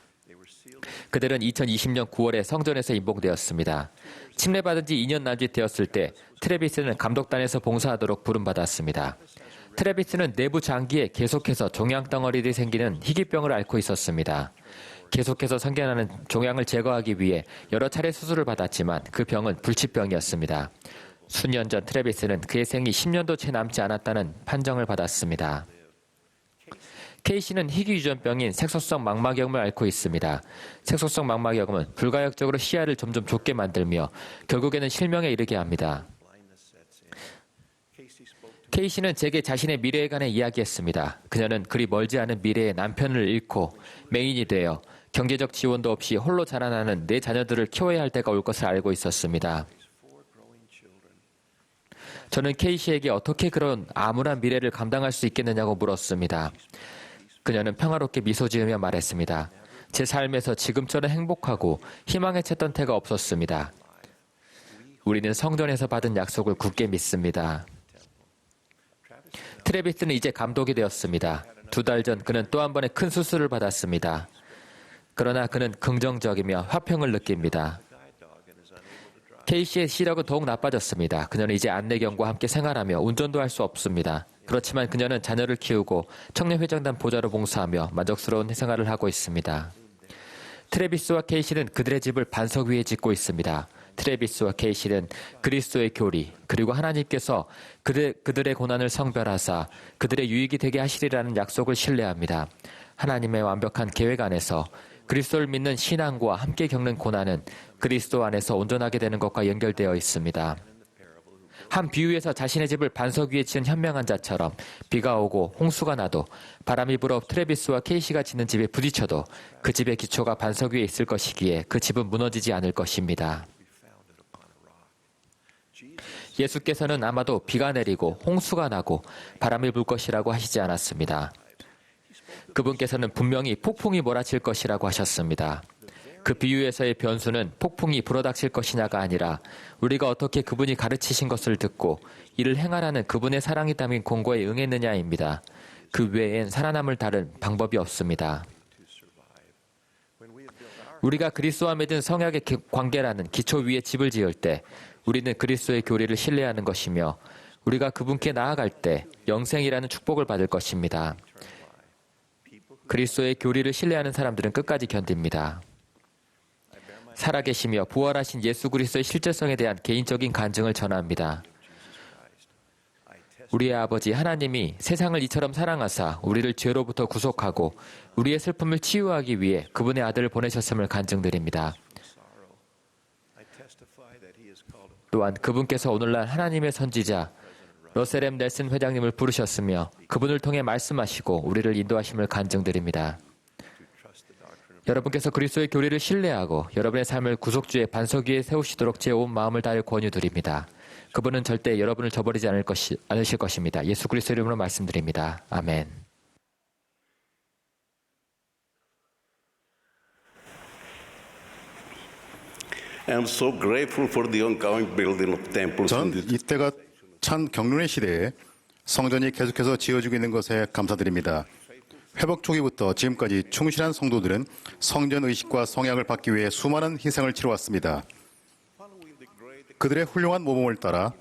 그들은 2020년 9월에 성전에서 임봉되었습니다. 침례받은 지 2년 남짓 되었을 때 트래비스는 감독단에서 봉사하도록 부름받았습니다. 트래비스는 내부 장기에 계속해서 종양덩어리들이 생기는 희귀병을 앓고 있었습니다. 계속해서 생겨나는 종양을 제거하기 위해 여러 차례 수술을 받았지만 그 병은 불치병이었습니다. 수년 전 트래비스는 그의 생이 10년도 채 남지 않았다는 판정을 받았습니다. 케이시는 희귀유전병인 색소성 망막염을 앓고 있습니다. 색소성 망막염은 불가역적으로 시야를 점점 좁게 만들며 결국에는 실명에 이르게 합니다. 케이시는 제게 자신의 미래에 관해 이야기했습니다. 그녀는 그리 멀지 않은 미래에 남편을 잃고 맹인이 되어 경제적 지원도 없이 홀로 자라나는 내 자녀들을 키워야 할 때가 올 것을 알고 있었습니다. 저는 케이시에게 어떻게 그런 암울한 미래를 감당할 수 있겠느냐고 물었습니다. 그녀는 평화롭게 미소 지으며 말했습니다. 제 삶에서 지금처럼 행복하고 희망에 찼던 때가 없었습니다. 우리는 성전에서 받은 약속을 굳게 믿습니다. 트래비스는 이제 감독이 되었습니다. 2달 전 그는 또 한 번의 큰 수술을 받았습니다. 그러나 그는 긍정적이며 화평을 느낍니다. 케이시의 시력은 더욱 나빠졌습니다. 그녀는 이제 안내견과 함께 생활하며 운전도 할 수 없습니다. 그렇지만 그녀는 자녀를 키우고 청년회장단 보좌로 봉사하며 만족스러운 생활을 하고 있습니다. 트래비스와 케이시는 그들의 집을 반석 위에 짓고 있습니다. 트래비스와 케이시는 그리스도의 교리 그리고 하나님께서 그들의 고난을 성별하사 그들의 유익이 되게 하시리라는 약속을 신뢰합니다. 하나님의 완벽한 계획 안에서 그리스도를 믿는 신앙과 함께 겪는 고난은 그리스도 안에서 온전하게 되는 것과 연결되어 있습니다. 한 비유에서 자신의 집을 반석 위에 지은 현명한 자처럼 비가 오고 홍수가 나도 바람이 불어 트래비스와 케이시가 짓는 집에 부딪혀도 그 집의 기초가 반석 위에 있을 것이기에 그 집은 무너지지 않을 것입니다. 예수께서는 아마도 비가 내리고 홍수가 나고 바람이 불 것이라고 하시지 않았습니다. 그분께서는 분명히 폭풍이 몰아칠 것이라고 하셨습니다. 그 비유에서의 변수는 폭풍이 불어닥칠 것이냐가 아니라 우리가 어떻게 그분이 가르치신 것을 듣고 이를 행하라는 그분의 사랑이 담긴 공고에 응했느냐입니다. 그 외엔 살아남을 다른 방법이 없습니다. 우리가 그리스도와 맺은 성약의 관계라는 기초 위에 집을 지을 때 우리는 그리스도의 교리를 신뢰하는 것이며 우리가 그분께 나아갈 때 영생이라는 축복을 받을 것입니다. 그리스도의 교리를 신뢰하는 사람들은 끝까지 견딥니다. 살아계시며 부활하신 예수 그리스도의 실제성에 대한 개인적인 간증을 전합니다. 우리의 아버지 하나님이 세상을 이처럼 사랑하사 우리를 죄로부터 구속하고 우리의 슬픔을 치유하기 위해 그분의 아들을 보내셨음을 간증드립니다. 또한 그분께서 오늘날 하나님의 선지자 러셀 M. 넬슨 회장님을 부르셨으며 그분을 통해 말씀하시고 우리를 인도하심을 간증드립니다. 여러분께서 그리스도의 교리를 신뢰하고 여러분의 삶을 구속주의 반석 위에 세우시도록 제 온 마음을 다해 권유드립니다. 그분은 절대 여러분을 저버리지 않으실 것입니다. 예수 그리스도 이름으로 말씀드립니다. 아멘. I'm so grateful for the ongoing building of temples. 저는 이때가 참 경륜의 시대에 성전이 계속해서 지어지고 있는 것에 감사드립니다. 회복 초기부터 지금까지 충실한 성도들은 성전 의식과 성약을 받기 위해 수많은 희생을 치러왔습니다. 그들의 훌륭한 모범을 따라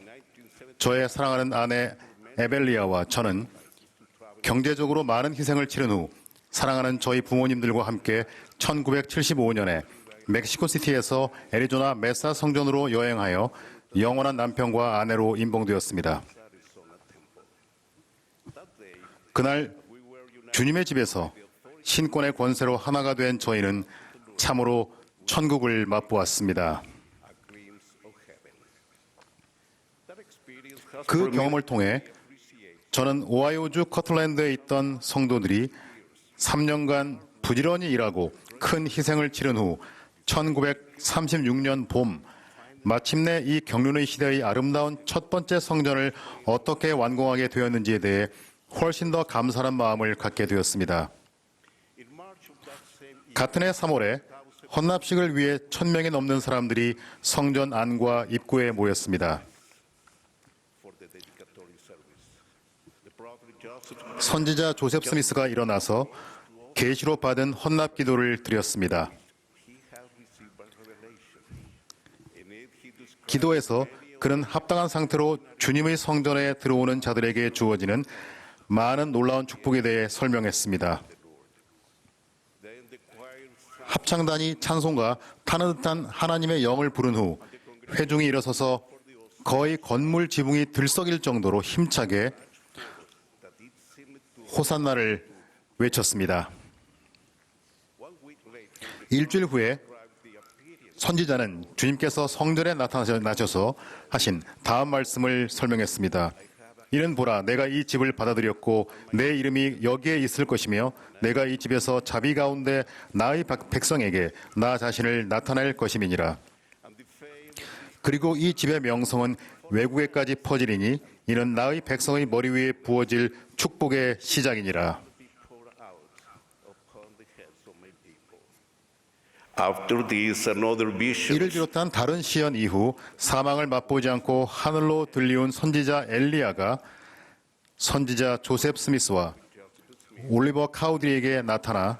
저의 사랑하는 아내 에벨리아와 저는 경제적으로 많은 희생을 치른 후 사랑하는 저희 부모님들과 함께 1975년에 멕시코시티에서 애리조나 메사 성전으로 여행하여 영원한 남편과 아내로 임봉되었습니다. 그날 주님의 집에서 신권의 권세로 하나가 된 저희는 참으로 천국을 맛보았습니다. 그 경험을 통해 저는 오하이오주 커틀랜드에 있던 성도들이 3년간 부지런히 일하고 큰 희생을 치른 후 1936년 봄 마침내 이 경륜의 시대의 아름다운 첫 번째 성전을 어떻게 완공하게 되었는지에 대해 훨씬 더 감사한 마음을 갖게 되었습니다. 같은 해 3월에 헌납식을 위해 1,000명이 넘는 사람들이 성전 안과 입구에 모였습니다. 선지자 조셉 스미스가 일어나서 계시로 받은 헌납 기도를 드렸습니다. 기도에서 그는 합당한 상태로 주님의 성전에 들어오는 자들에게 주어지는 많은 놀라운 축복에 대해 설명했습니다. 합창단이 찬송가 타는 듯한 하나님의 영을 부른 후 회중이 일어서서 거의 건물 지붕이 들썩일 정도로 힘차게 호산나를 외쳤습니다. 일주일 후에 선지자는 주님께서 성전에 나타나셔서 하신 다음 말씀을 설명했습니다. 이는 보라, 내가 이 집을 받아들였고 내 이름이 여기에 있을 것이며 내가 이 집에서 자비 가운데 나의 백성에게 나 자신을 나타낼 것임이니라. 그리고 이 집의 명성은 외국에까지 퍼지리니 이는 나의 백성의 머리 위에 부어질 축복의 시작이니라. 이를 비롯한 다른 시연 이후 사망을 맛보지 않고 하늘로 들리운 선지자 엘리야가 선지자 조셉 스미스와 올리버 카우디에게 나타나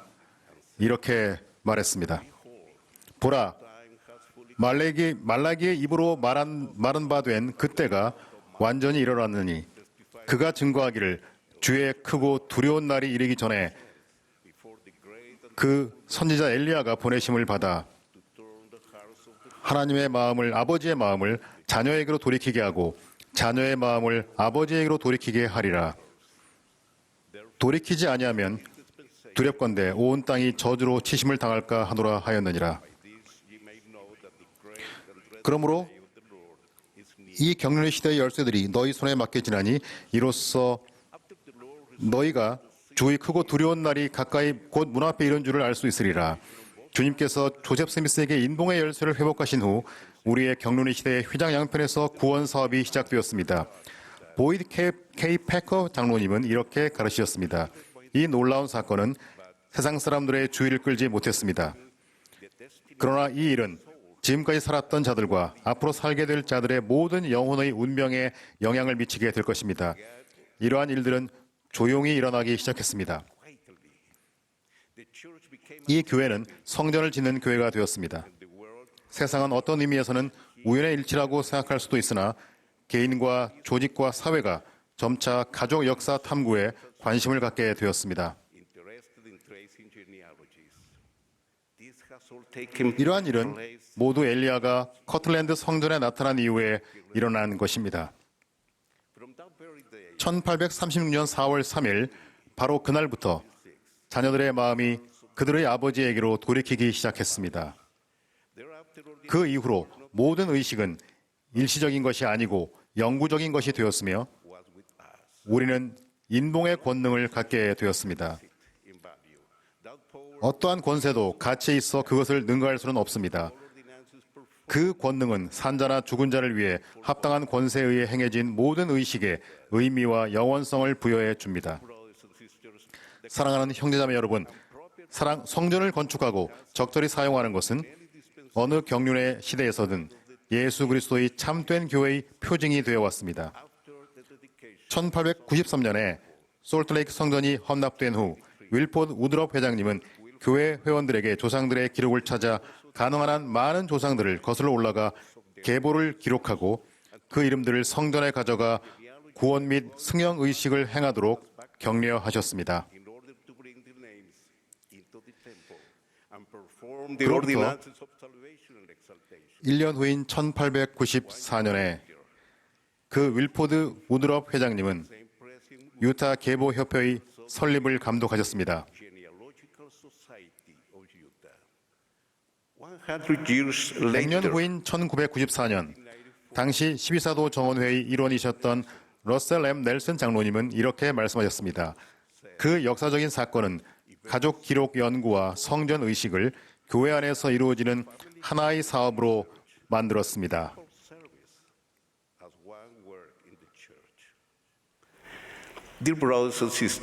이렇게 말했습니다. 보라, 말라기의 입으로 말한 바 된 그때가 완전히 일어났느니 그가 증거하기를 주의 크고 두려운 날이 이르기 전에 그 선지자 엘리야가 보내심을 받아 하나님의 마음을, 아버지의 마음을 자녀에게로 돌이키게 하고 자녀의 마음을 아버지에게로 돌이키게 하리라. 돌이키지 아니하면 두렵건대 온 땅이 저주로 치심을 당할까 하노라 하였느니라. 그러므로 이 경륜의 시대의 열쇠들이 너희 손에 맡겨지나니 이로써 너희가 주의 크고 두려운 날이 가까이 곧 문 앞에 이른 줄을 알 수 있으리라. 주님께서 조셉 스미스에게 인봉의 열쇠를 회복하신 후 우리의 경륜의 시대의 휘장 양편에서 구원 사업이 시작되었습니다. 보이드 K. 패커 장로님은 이렇게 가르치셨습니다. 이 놀라운 사건은 세상 사람들의 주의를 끌지 못했습니다. 그러나 이 일은 지금까지 살았던 자들과 앞으로 살게 될 자들의 모든 영혼의 운명에 영향을 미치게 될 것입니다. 이러한 일들은 조용히 일어나기 시작했습니다. 이 교회는 성전을 짓는 교회가 되었습니다. 세상은 어떤 의미에서는 우연의 일치라고 생각할 수도 있으나 개인과 조직과 사회가 점차 가족 역사 탐구에 관심을 갖게 되었습니다. 이러한 일은 모두 엘리야가 커틀랜드 성전에 나타난 이후에 일어난 것입니다. 1836년 4월 3일 바로 그날부터 자녀들의 마음이 그들의 아버지에게로 돌이키기 시작했습니다. 그 이후로 모든 의식은 일시적인 것이 아니고 영구적인 것이 되었으며 우리는 인봉의 권능을 갖게 되었습니다. 어떠한 권세도 가치에 있어 그것을 능가할 수는 없습니다. 그 권능은 산자나 죽은 자를 위해 합당한 권세에 의해 행해진 모든 의식에 의미와 영원성을 부여해 줍니다. 사랑하는 형제자매 여러분, 성전을 건축하고 적절히 사용하는 것은 어느 경륜의 시대에서든 예수 그리스도의 참된 교회의 표징이 되어 왔습니다. 1893년에 솔트레이크 성전이 헌납된 후 윌포드 우드럽 회장님은 교회 회원들에게 조상들의 기록을 찾아 가능한 한 많은 조상들을 거슬러 올라가 계보를 기록하고 그 이름들을 성전에 가져가 구원 및 승영 의식을 행하도록 격려하셨습니다. 그로부터 1년 후인 1894년에 그 윌포드 우드럽 회장님은 유타 계보 협회의 설립을 감독하셨습니다. 100년 후인 1994년 당시 12사도 정원회의 일원이셨던 러셀 M. 넬슨 장로님은 이렇게 말씀하셨습니다. 그 역사적인 사건은 가족 기록 연구와 성전 의식을 교회 안에서 이루어지는 하나의 사업으로 만들었습니다.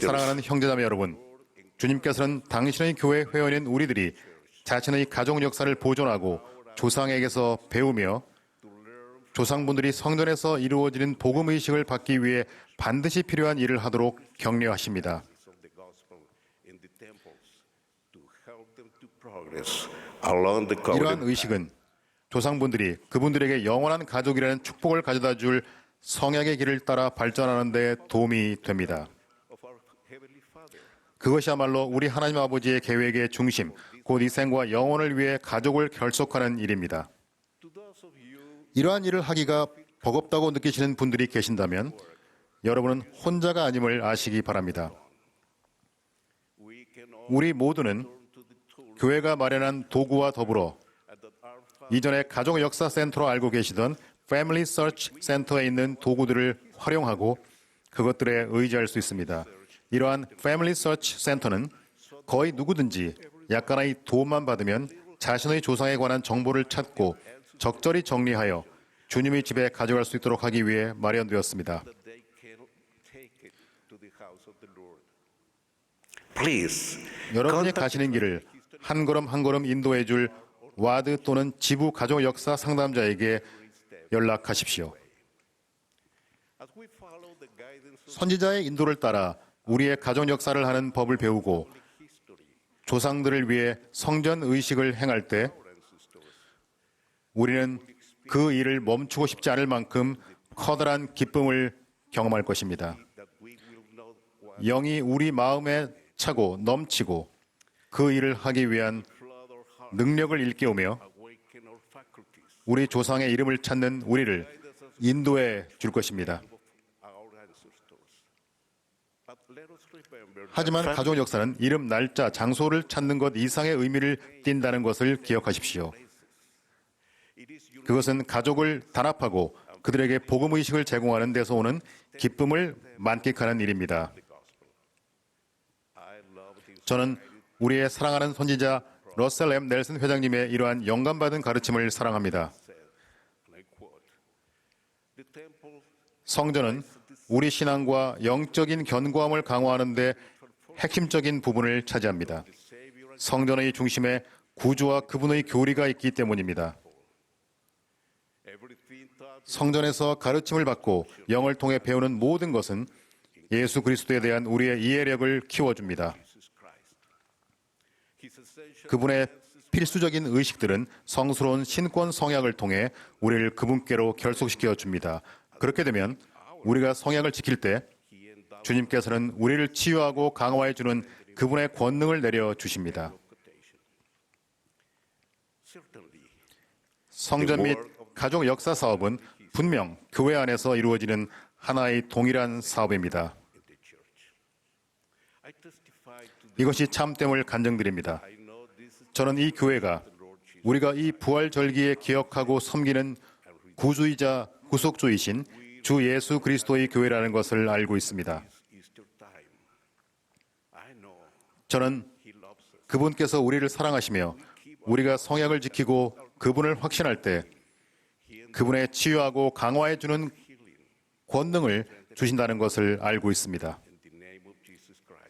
사랑하는 형제자매 여러분, 주님께서는 당신의 교회 회원인 우리들이 자신의 가족 역사를 보존하고 조상에게서 배우며 조상분들이 성전에서 이루어지는 복음의식을 받기 위해 반드시 필요한 일을 하도록 격려하십니다. 이러한 의식은 조상분들이 그분들에게 영원한 가족이라는 축복을 가져다 줄 성약의 길을 따라 발전하는 데 도움이 됩니다. 그것이야말로 우리 하나님 아버지의 계획의 중심, 곧 이 생과 영혼을 위해 가족을 결속하는 일입니다. 이러한 일을 하기가 버겁다고 느끼시는 분들이 계신다면 여러분은 혼자가 아님을 아시기 바랍니다. 우리 모두는 교회가 마련한 도구와 더불어 이전에 가족 역사 센터로 알고 계시던 Family Search 센터에 있는 도구들을 활용하고 그것들에 의지할 수 있습니다. 이러한 Family Search 센터는 거의 누구든지 약간의 도움만 받으면 자신의 조상에 관한 정보를 찾고 적절히 정리하여 주님의 집에 가져갈 수 있도록 하기 위해 마련되었습니다. 여러분이 가시는 길을 한 걸음 한 걸음 인도해 줄 와드 또는 지부 가족 역사 상담자에게 연락하십시오. 선지자의 인도를 따라 우리의 가족 역사를 하는 법을 배우고 조상들을 위해 성전 의식을 행할 때 우리는 그 일을 멈추고 싶지 않을 만큼 커다란 기쁨을 경험할 것입니다. 영이 우리 마음에 차고 넘치고 그 일을 하기 위한 능력을 일깨우며 우리 조상의 이름을 찾는 우리를 인도해 줄 것입니다. 하지만 가족 역사는 이름, 날짜, 장소를 찾는 것 이상의 의미를 띈다는 것을 기억하십시오. 그것은 가족을 단합하고 그들에게 복음의식을 제공하는 데서 오는 기쁨을 만끽하는 일입니다. 저는 우리의 사랑하는 선지자 러셀 M. 넬슨 회장님의 이러한 영감받은 가르침을 사랑합니다. 성전은 우리 신앙과 영적인 견고함을 강화하는 데 핵심적인 부분을 차지합니다. 성전의 중심에 구주와 그분의 교리가 있기 때문입니다. 성전에서 가르침을 받고 영을 통해 배우는 모든 것은 예수 그리스도에 대한 우리의 이해력을 키워줍니다. 그분의 필수적인 의식들은 성스러운 신권 성약을 통해 우리를 그분께로 결속시켜 줍니다. 그렇게 되면 우리가 성약을 지킬 때 주님께서는 우리를 치유하고 강화해 주는 그분의 권능을 내려 주십니다. 성전 및 가족 역사 사업은 분명 교회 안에서 이루어지는 하나의 동일한 사업입니다. 이것이 참됨을 간증드립니다. 저는 이 교회가 우리가 이 부활절기에 기억하고 섬기는 구주이자 구속주이신 주 예수 그리스도의 교회라는 것을 알고 있습니다. 저는 그분께서 우리를 사랑하시며 우리가 성약을 지키고 그분을 확신할 때 그분의 치유하고 강화해 주는 권능을 주신다는 것을 알고 있습니다.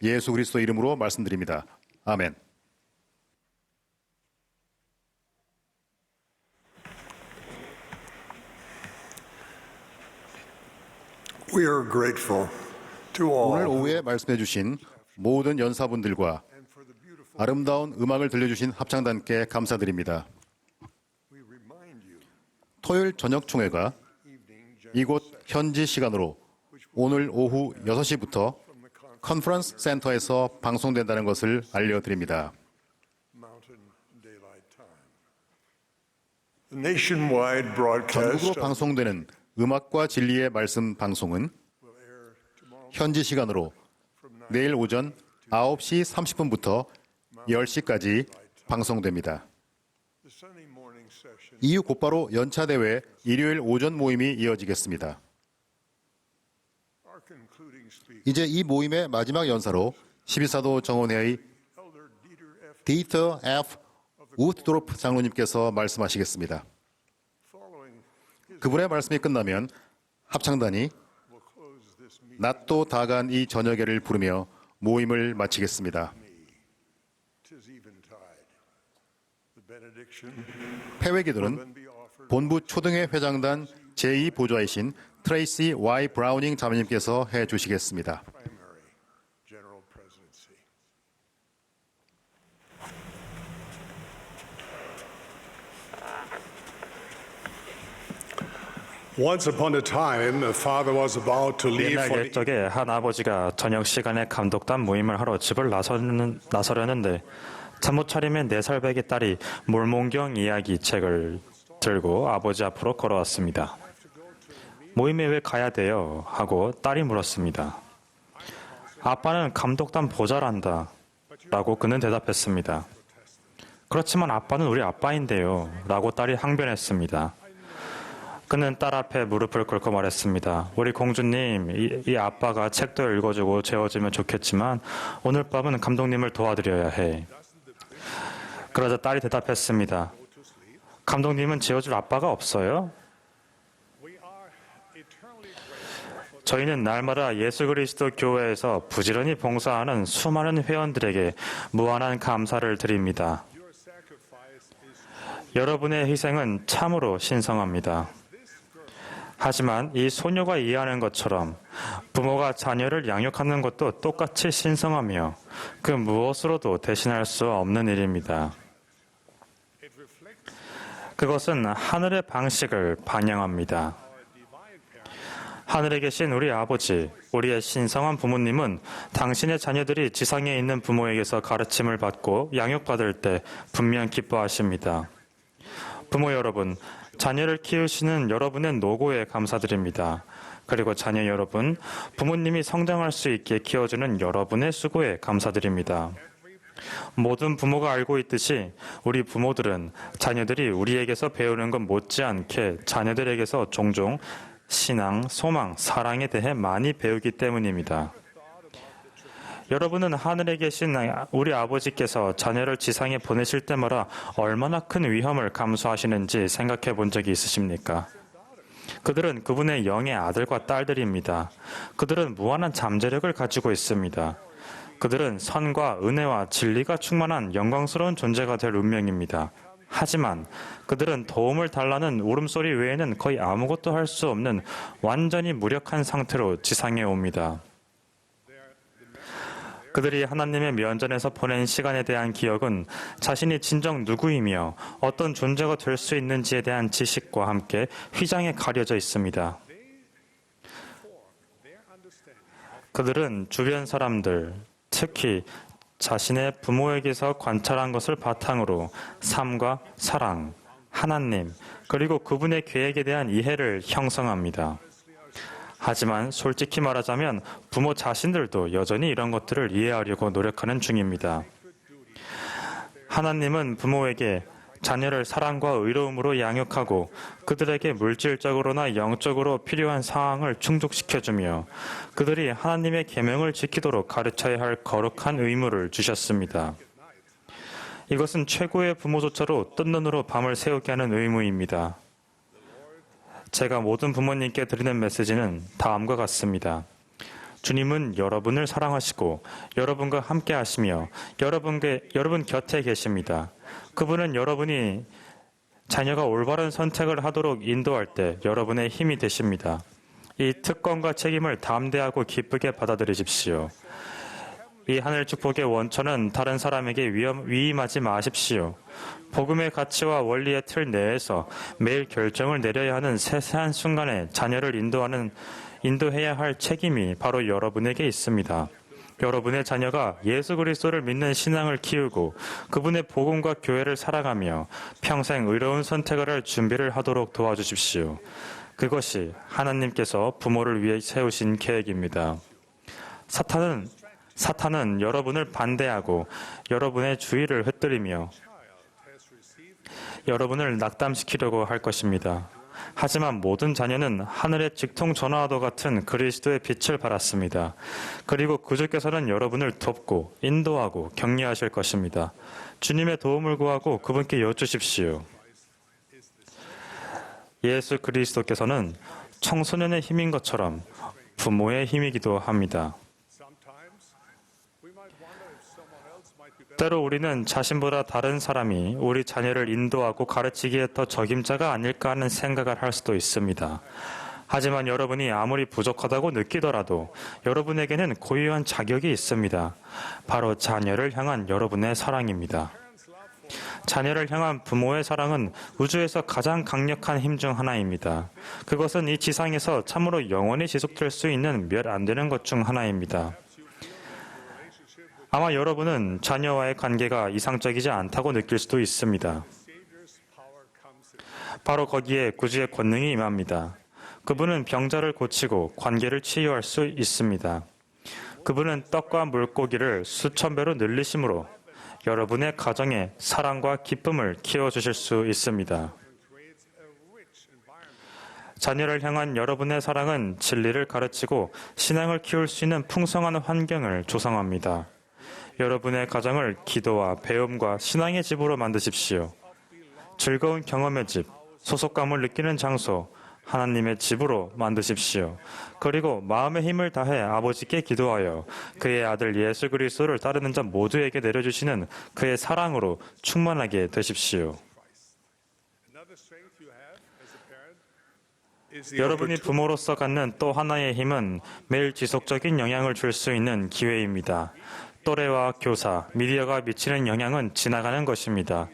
예수 그리스도 이름으로 말씀드립니다. 아멘. We are grateful to all 오늘 오후에 말씀해 주신 모든 연사분들과 아름다운 음악을 들려주신 합창단께 감사드립니다. 토요일 저녁 총회가 이곳 현지 시간으로 오늘 오후 6시부터 컨퍼런스 센터에서 방송된다는 것을 알려드립니다. nationwide 전국으로 broadcast 방송되는 음악과 진리의 말씀 방송은 현지 시간으로 내일 오전 9시 30분부터 10시까지 방송됩니다. 이후 곧바로 연차대회 일요일 오전 모임이 이어지겠습니다. 이제 이 모임의 마지막 연사로 12사도 정원회의 디터 F. 우트도르프 장로님께서 말씀하시겠습니다. 그분의 말씀이 끝나면 합창단이 낮도 다간 이 저녁에를 부르며 모임을 마치겠습니다. 폐회기도는 본부 초등회 회장단 제2보좌이신 트레이시 Y. 브라우닝 자매님께서 해주시겠습니다. Once upon a time, a father was about to leave 옛날 for 옛적에 한 아버지가 저녁 시간에 감독단 모임을 하러 집을 나서려는데 잠못 차림의 4살배기 딸이 몰몬경 이야기 책을 들고 아버지 앞으로 걸어왔습니다. 모임에 왜 가야 돼요? 하고 딸이 물었습니다. 아빠는 감독단 보좌란다 라고 그는 대답했습니다. 그렇지만 아빠는 우리 아빠인데요 라고 딸이 항변했습니다. 그는 딸 앞에 무릎을 꿇고 말했습니다. 우리 공주님, 이 아빠가 책도 읽어주고 재워주면 좋겠지만 오늘 밤은 감독님을 도와드려야 해. 그러자 딸이 대답했습니다. 감독님은 재워줄 아빠가 없어요? 저희는 날마다 예수 그리스도 교회에서 부지런히 봉사하는 수많은 회원들에게 무한한 감사를 드립니다. 여러분의 희생은 참으로 신성합니다. 하지만 이 소녀가 이해하는 것처럼 부모가 자녀를 양육하는 것도 똑같이 신성하며 그 무엇으로도 대신할 수 없는 일입니다. 그것은 하늘의 방식을 반영합니다. 하늘에 계신 우리 아버지, 우리의 신성한 부모님은 당신의 자녀들이 지상에 있는 부모에게서 가르침을 받고 양육받을 때 분명 기뻐하십니다. 부모 여러분, 자녀를 키우시는 여러분의 노고에 감사드립니다. 그리고 자녀 여러분, 부모님이 성장할 수 있게 키워주는 여러분의 수고에 감사드립니다. 모든 부모가 알고 있듯이 우리 부모들은 자녀들이 우리에게서 배우는 것 못지않게 자녀들에게서 종종 신앙, 소망, 사랑에 대해 많이 배우기 때문입니다. 여러분은 하늘에 계신 우리 아버지께서 자녀를 지상에 보내실 때마다 얼마나 큰 위험을 감수하시는지 생각해 본 적이 있으십니까? 그들은 그분의 영의 아들과 딸들입니다. 그들은 무한한 잠재력을 가지고 있습니다. 그들은 선과 은혜와 진리가 충만한 영광스러운 존재가 될 운명입니다. 하지만 그들은 도움을 달라는 울음소리 외에는 거의 아무것도 할 수 없는 완전히 무력한 상태로 지상에 옵니다. 그들이 하나님의 면전에서 보낸 시간에 대한 기억은 자신이 진정 누구이며 어떤 존재가 될 수 있는지에 대한 지식과 함께 휘장에 가려져 있습니다. 그들은 주변 사람들, 특히 자신의 부모에게서 관찰한 것을 바탕으로 삶과 사랑, 하나님, 그리고 그분의 계획에 대한 이해를 형성합니다. 하지만 솔직히 말하자면 부모 자신들도 여전히 이런 것들을 이해하려고 노력하는 중입니다. 하나님은 부모에게 자녀를 사랑과 의로움으로 양육하고 그들에게 물질적으로나 영적으로 필요한 상황을 충족시켜주며 그들이 하나님의 계명을 지키도록 가르쳐야 할 거룩한 의무를 주셨습니다. 이것은 최고의 부모조차로 뜬 눈으로 밤을 새우게 하는 의무입니다. 제가 모든 부모님께 드리는 메시지는 다음과 같습니다. 주님은 여러분을 사랑하시고 여러분과 함께 하시며 여러분 곁에 계십니다. 그분은 여러분이 자녀가 올바른 선택을 하도록 인도할 때 여러분의 힘이 되십니다. 이 특권과 책임을 담대하고 기쁘게 받아들이십시오. 이 하늘 축복의 원천은 다른 사람에게 위임하지 마십시오. 복음의 가치와 원리의 틀 내에서 매일 결정을 내려야 하는 세세한 순간에 자녀를 인도해야 할 책임이 바로 여러분에게 있습니다. 여러분의 자녀가 예수 그리스도를 믿는 신앙을 키우고 그분의 복음과 교회를 사랑하며 평생 의로운 선택을 할 준비를 하도록 도와주십시오. 그것이 하나님께서 부모를 위해 세우신 계획입니다. 사탄은 여러분을 반대하고 여러분의 주의를 흩뜨리며 여러분을 낙담시키려고 할 것입니다. 하지만 모든 자녀는 하늘의 직통 전화와도 같은 그리스도의 빛을 발았습니다. 그리고 구주께서는 여러분을 돕고 인도하고 격려하실 것입니다. 주님의 도움을 구하고 그분께 여쭈십시오. 예수 그리스도께서는 청소년의 힘인 것처럼 부모의 힘이기도 합니다. 때로 우리는 자신보다 다른 사람이 우리 자녀를 인도하고 가르치기에 더 적임자가 아닐까 하는 생각을 할 수도 있습니다. 하지만 여러분이 아무리 부족하다고 느끼더라도 여러분에게는 고유한 자격이 있습니다. 바로 자녀를 향한 여러분의 사랑입니다. 자녀를 향한 부모의 사랑은 우주에서 가장 강력한 힘 중 하나입니다. 그것은 이 지상에서 참으로 영원히 지속될 수 있는 몇 안 되는 것 중 하나입니다. 아마 여러분은 자녀와의 관계가 이상적이지 않다고 느낄 수도 있습니다. 바로 거기에 구주의 권능이 임합니다. 그분은 병자를 고치고 관계를 치유할 수 있습니다. 그분은 떡과 물고기를 수천 배로 늘리심으로 여러분의 가정에 사랑과 기쁨을 키워주실 수 있습니다. 자녀를 향한 여러분의 사랑은 진리를 가르치고 신앙을 키울 수 있는 풍성한 환경을 조성합니다. 여러분의 가정을 기도와 배움과 신앙의 집으로 만드십시오. 즐거운 경험의 집, 소속감을 느끼는 장소, 하나님의 집으로 만드십시오. 그리고 마음의 힘을 다해 아버지께 기도하여 그의 아들 예수 그리스도를 따르는 자 모두에게 내려주시는 그의 사랑으로 충만하게 되십시오. 여러분이 부모로서 갖는 또 하나의 힘은 매일 지속적인 영향을 줄 수 있는 기회입니다. 또래와 교사, 미디어가 미치는 영향은 지나가는 것입니다.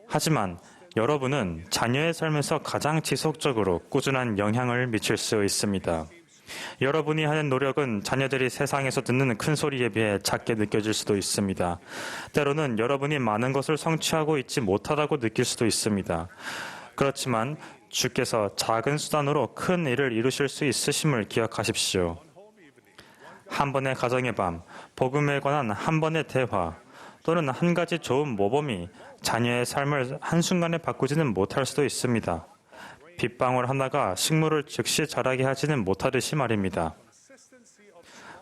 하지만 여러분은 자녀의 삶에서 가장 지속적으로 꾸준한 영향을 미칠 수 있습니다. 여러분이 하는 노력은 자녀들이 세상에서 듣는 큰 소리에 비해 작게 느껴질 수도 있습니다. 때로는 여러분이 많은 것을 성취하고 있지 못하다고 느낄 수도 있습니다. 그렇지만 주께서 작은 수단으로 큰 일을 이루실 수 있으심을 기억하십시오. 한 번의 가정의 밤, 복음에 관한 한 번의 대화, 또는 한 가지 좋은 모범이 자녀의 삶을 한순간에 바꾸지는 못할 수도 있습니다. 빗방울 하나가 식물을 즉시 자라게 하지는 못하듯이 말입니다.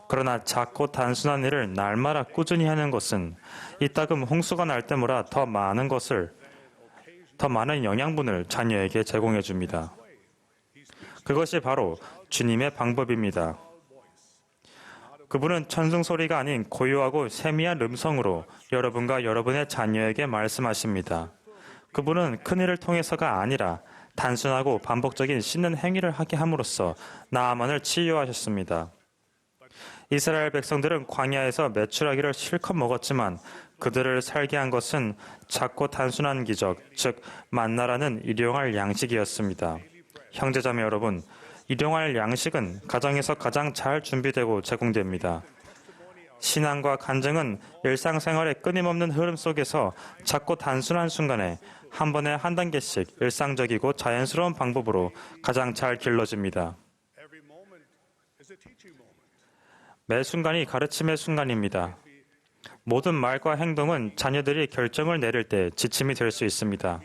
그러나 작고 단순한 일을 날마다 꾸준히 하는 것은 이따금 홍수가 날 때마다 더 많은 영양분을 자녀에게 제공해 줍니다. 그것이 바로 주님의 방법입니다. 그분은 천승소리가 아닌 고요하고 세미한 음성으로 여러분과 여러분의 자녀에게 말씀하십니다. 그분은 큰일을 통해서가 아니라 단순하고 반복적인 씻는 행위를 하게 함으로써 나아만을 치유하셨습니다. 이스라엘 백성들은 광야에서 메추라기를 실컷 먹었지만 그들을 살게 한 것은 작고 단순한 기적, 즉 만나라는 일용할 양식이었습니다. 형제자매 여러분, 일용할 양식은 가정에서 가장 잘 준비되고 제공됩니다. 신앙과 간증은 일상생활의 끊임없는 흐름 속에서 작고 단순한 순간에 한 번에 한 단계씩 일상적이고 자연스러운 방법으로 가장 잘 길러집니다. 매 순간이 가르침의 순간입니다. 모든 말과 행동은 자녀들이 결정을 내릴 때 지침이 될 수 있습니다.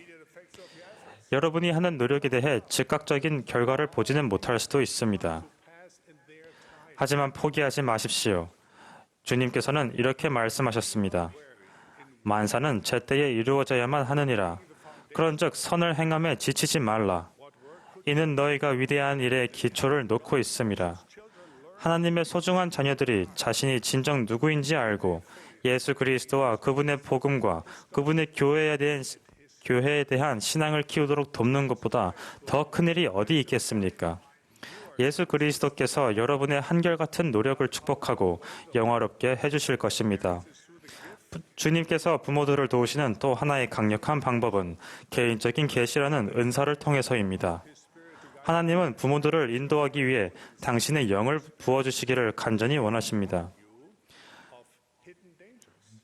여러분이 하는 노력에 대해 즉각적인 결과를 보지는 못할 수도 있습니다. 하지만 포기하지 마십시오. 주님께서는 이렇게 말씀하셨습니다. 만사는 제때에 이루어져야만 하느니라. 그런즉 선을 행함에 지치지 말라. 이는 너희가 위대한 일의 기초를 놓고 있음이라. 하나님의 소중한 자녀들이 자신이 진정 누구인지 알고 예수 그리스도와 그분의 복음과 그분의 교회에 대한 신앙을 키우도록 돕는 것보다 더 큰 일이 어디 있겠습니까? 예수 그리스도께서 여러분의 한결같은 노력을 축복하고 영화롭게 해주실 것입니다. 주님께서 부모들을 도우시는 또 하나의 강력한 방법은 개인적인 계시라는 은사를 통해서입니다. 하나님은 부모들을 인도하기 위해 당신의 영을 부어주시기를 간절히 원하십니다.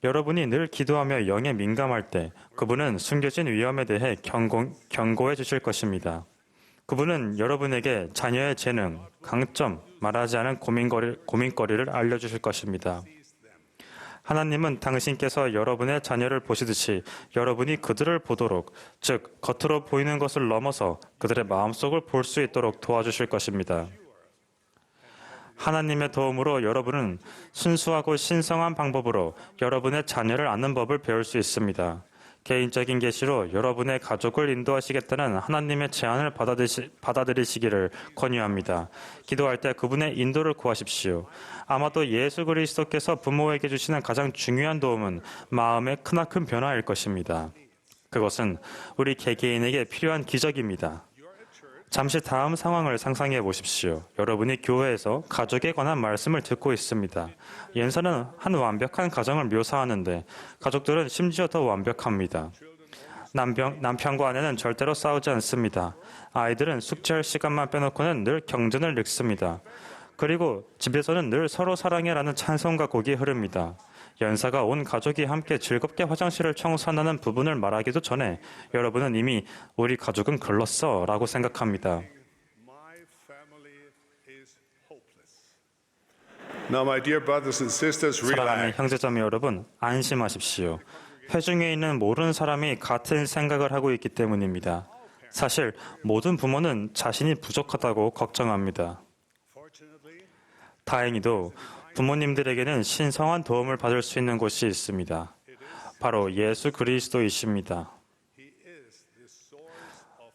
여러분이 늘 기도하며 영에 민감할 때 그분은 숨겨진 위험에 대해 경고해 주실 것입니다. 그분은 여러분에게 자녀의 재능, 강점, 말하지 않은 고민거리를 알려주실 것입니다. 하나님은 당신께서 여러분의 자녀를 보시듯이 여러분이 그들을 보도록, 즉 겉으로 보이는 것을 넘어서 그들의 마음속을 볼 수 있도록 도와주실 것입니다. 하나님의 도움으로 여러분은 순수하고 신성한 방법으로 여러분의 자녀를 아는 법을 배울 수 있습니다. 개인적인 계시로 여러분의 가족을 인도하시겠다는 하나님의 제안을 받아들이시기를 권유합니다. 기도할 때 그분의 인도를 구하십시오. 아마도 예수 그리스도께서 부모에게 주시는 가장 중요한 도움은 마음의 크나큰 변화일 것입니다. 그것은 우리 개개인에게 필요한 기적입니다. 잠시 다음 상황을 상상해 보십시오. 여러분이 교회에서 가족에 관한 말씀을 듣고 있습니다. 연서는 한 완벽한 가정을 묘사하는데 가족들은 심지어 더 완벽합니다. 남편과 아내는 절대로 싸우지 않습니다. 아이들은 숙제할 시간만 빼놓고는 늘 경전을 읽습니다. 그리고 집에서는 늘 서로 사랑해라는 찬송과 곡이 흐릅니다. 연사가 온 가족이 함께 즐겁게 화장실을 청소한다는 부분을 말하기도 전에 여러분은 이미 우리 가족은 글렀어 라고 생각합니다. Now, my dear brothers and sisters, 사랑하는 relax. 형제자매 여러분, 안심하십시오. 회중에 있는 모든 사람이 같은 생각을 하고 있기 때문입니다. 사실 모든 부모는 자신이 부족하다고 걱정합니다. 다행히도 부모님들에게는 신성한 도움을 받을 수 있는 곳이 있습니다. 바로 예수 그리스도이십니다.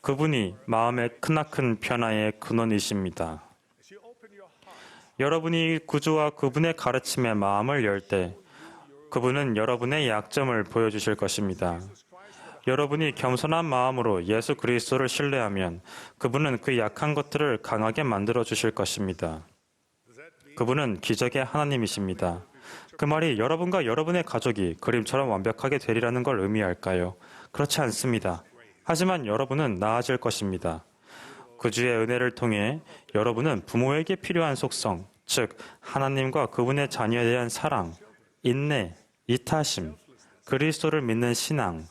그분이 마음의 크나큰 변화의 근원이십니다. 여러분이 구주와 그분의 가르침에 마음을 열 때 그분은 여러분의 약점을 보여주실 것입니다. 여러분이 겸손한 마음으로 예수 그리스도를 신뢰하면 그분은 그 약한 것들을 강하게 만들어 주실 것입니다. 그분은 기적의 하나님이십니다. 그 말이 여러분과 여러분의 가족이 그림처럼 완벽하게 되리라는 걸 의미할까요? 그렇지 않습니다. 하지만 여러분은 나아질 것입니다. 구주의 은혜를 통해 여러분은 부모에게 필요한 속성, 즉 하나님과 그분의 자녀에 대한 사랑, 인내, 이타심, 그리스도를 믿는 신앙,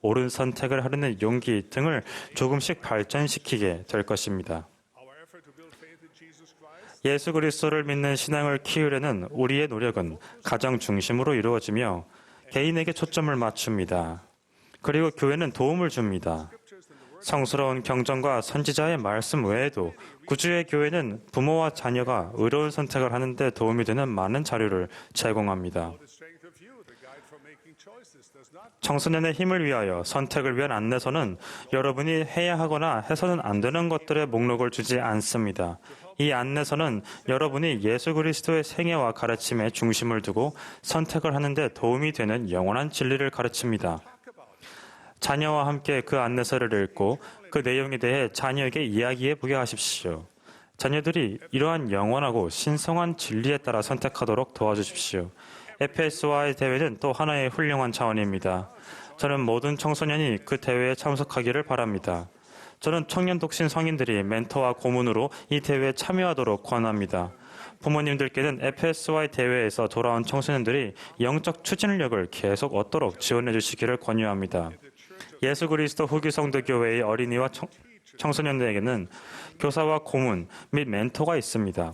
옳은 선택을 하려는 용기 등을 조금씩 발전시키게 될 것입니다. 예수 그리스도를 믿는 신앙을 키우려는 우리의 노력은 가정 중심으로 이루어지며 개인에게 초점을 맞춥니다. 그리고 교회는 도움을 줍니다. 성스러운 경전과 선지자의 말씀 외에도 구주의 교회는 부모와 자녀가 의로운 선택을 하는 데 도움이 되는 많은 자료를 제공합니다. 청소년의 힘을 위하여 선택을 위한 안내서는 여러분이 해야 하거나 해서는 안 되는 것들의 목록을 주지 않습니다. 이 안내서는 여러분이 예수 그리스도의 생애와 가르침에 중심을 두고 선택을 하는 데 도움이 되는 영원한 진리를 가르칩니다. 자녀와 함께 그 안내서를 읽고 그 내용에 대해 자녀에게 이야기해 보게 하십시오. 자녀들이 이러한 영원하고 신성한 진리에 따라 선택하도록 도와주십시오. FSY 대회는 또 하나의 훌륭한 차원입니다. 저는 모든 청소년이 그 대회에 참석하기를 바랍니다. 저는 청년 독신 성인들이 멘토와 고문으로 이 대회에 참여하도록 권합니다. 부모님들께는 FSY 대회에서 돌아온 청소년들이 영적 추진력을 계속 얻도록 지원해 주시기를 권유합니다. 예수 그리스도 후기 성도 교회의 어린이와 청소년들에게는 교사와 고문 및 멘토가 있습니다.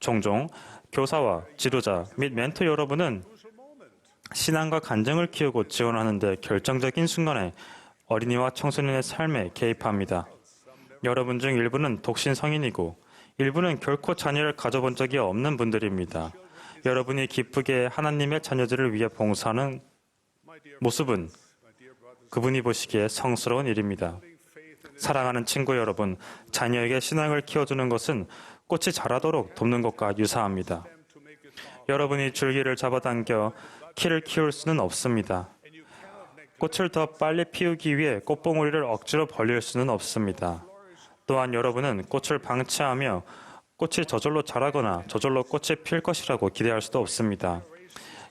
종종 교사와 지도자 및 멘토 여러분은 신앙과 간증을 키우고 지원하는 데 결정적인 순간에 어린이와 청소년의 삶에 개입합니다. 여러분 중 일부는 독신 성인이고 일부는 결코 자녀를 가져본 적이 없는 분들입니다. 여러분이 기쁘게 하나님의 자녀들을 위해 봉사하는 모습은 그분이 보시기에 성스러운 일입니다. 사랑하는 친구 여러분, 자녀에게 신앙을 키워주는 것은 꽃이 자라도록 돕는 것과 유사합니다. 여러분이 줄기를 잡아당겨 키를 키울 수는 없습니다. 꽃을 더 빨리 피우기 위해 꽃봉오리를 억지로 벌릴 수는 없습니다. 또한 여러분은 꽃을 방치하며 꽃이 저절로 자라거나 저절로 꽃이 필 것이라고 기대할 수도 없습니다.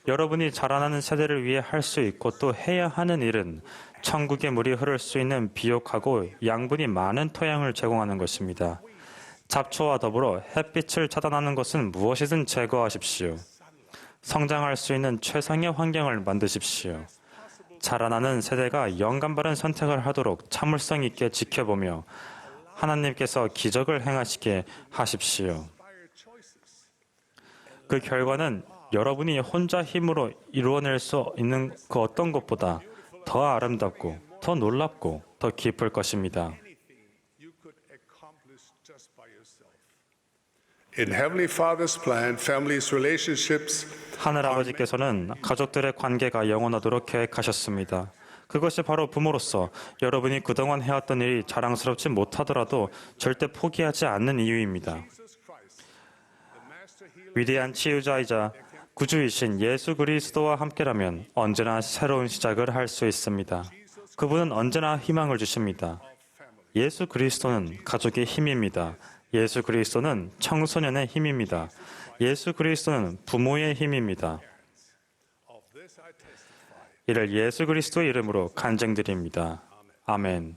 여러분이 자라나는 세대를 위해 할 수 있고 또 해야 하는 일은 천국의 물이 흐를 수 있는 비옥하고 양분이 많은 토양을 제공하는 것입니다. 잡초와 더불어 햇빛을 차단하는 것은 무엇이든 제거하십시오. 성장할 수 있는 최상의 환경을 만드십시오. 자라나는 세대가 영감 바른 선택을 하도록 참을성 있게 지켜보며 하나님께서 기적을 행하시게 하십시오. 그 결과는 여러분이 혼자 힘으로 이루어낼 수 있는 그 어떤 것보다 더 아름답고 더 놀랍고 더 깊을 것입니다. In Heavenly Father's plan, families' relationships 하늘아버지께서는 가족들의 관계가 영원하도록 계획하셨습니다. 그것이 바로 부모로서 여러분이 그동안 해왔던 일이 자랑스럽지 못하더라도 절대 포기하지 않는 이유입니다. 위대한 치유자이자 구주이신 예수 그리스도와 함께라면 언제나 새로운 시작을 할 수 있습니다. 그분은 언제나 희망을 주십니다. 예수 그리스도는 가족의 힘입니다. 예수 그리스도는 청소년의 힘입니다. 예수 그리스도는 부모의 힘입니다. 이를 예수 그리스도의 이름으로 간증드립니다. 아멘.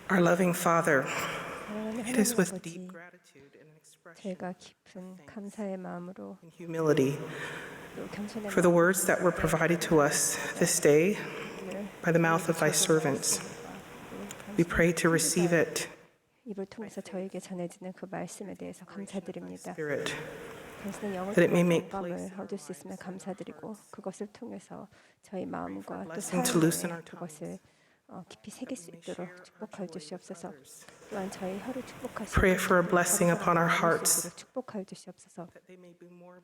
Our loving Father, it is with deep gratitude and an expression 저희가 깊은 감사의 마음으로 and humility 또 겸손의 for the words that were provided to us this day by the mouth of thy servants. We pray to receive it, 입을 통해서 저에게 전해지는 그 말씀에 대해서 감사드립니다. Spirit, 당신의 영을 that it may 통해 make 영감을 얻을 수 있음에 감사드리고 그것을 통해서 저희 마음과 또 blessing to loosen 삶에 our 그것을 깊이 새길 수 있도록 축복하여 주시옵소서. 또한 저희 혀를 축복하시고 Pray for a blessing upon our hearts, 축복하여 주시옵소서. that they may be more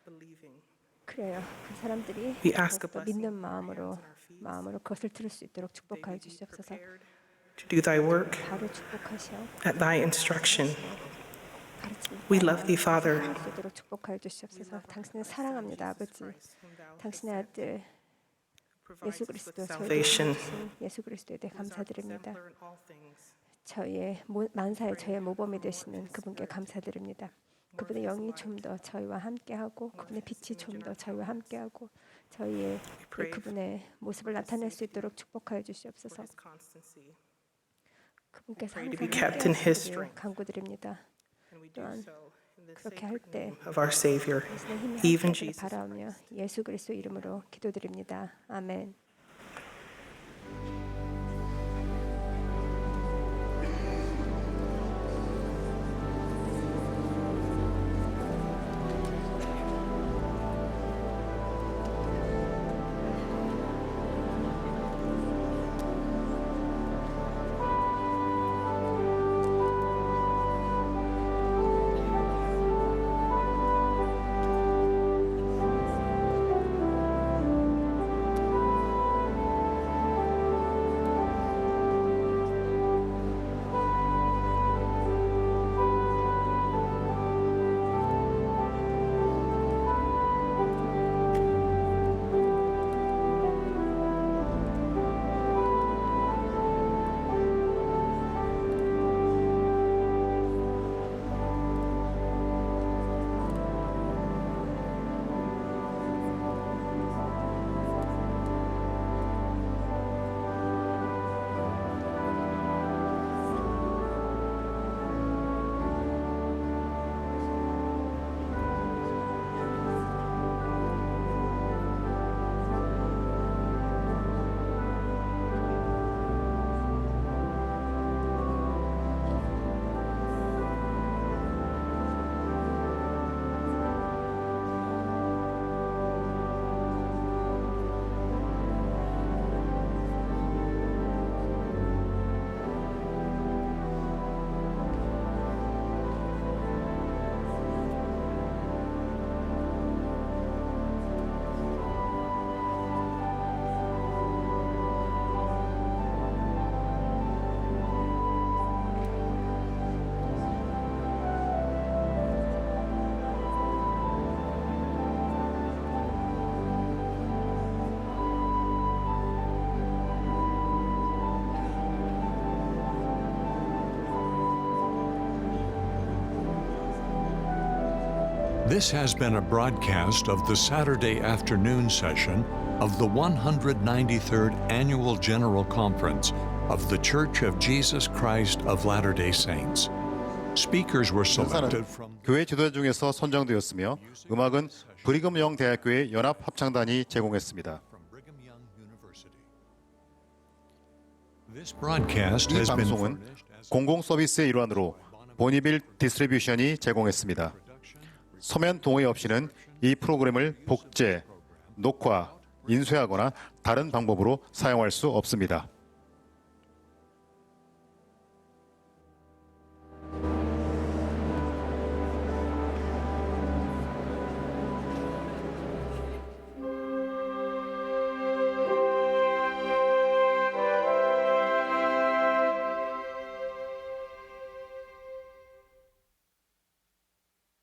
believing. 그래요. 그 사람들이 We ask a 더욱더 blessing 믿는 upon our hands 마음으로 and our feet. 마음으로 그것을 들을 수 있도록 축복하여 주시옵소서. To do thy work 바로 축복하시어 at thy instruction. 가르침을 We love thee, Father. 사랑할 수 있도록 축복하여 주시옵소서. 당신을 사랑합니다, 아버지. 당신의 아들 예수 그리스도 저에게 주신 예수 그리스도에 대해 감사드립니다. 저희의 만사의 저의 모범이 되시는 그분께 감사드립니다. 그분의 영이 좀 더 저희와 함께하고 그분의 빛이 좀 더 저희와 함께하고 저희의 그분의 모습을 나타낼 수 있도록 축복하여 주시옵소서. 그분께서 항상 함께하시기를 간구드립니다. 또한 그렇게 할 때 of our Savior, 당신의 힘이 even 함께하기를 Jesus. 바라오며 예수 그리스도 이름으로 기도드립니다. 아멘. This has been a broadcast of the Saturday afternoon session of the 193rd Annual General Conference of the Church of Jesus Christ of Latter-day Saints. Speakers were selected from 교회 지도자 중에서 선정되었으며 음악은 브리금 영 대학교의 연합 합창단이 제공했습니다. This broadcast 이 has been 방송은 공공 서비스의 일환으로 보니빌 디스트리뷰션이 제공했습니다. 서면 동의 없이는 이 프로그램을 복제, 녹화, 인쇄하거나 다른 방법으로 사용할 수 없습니다.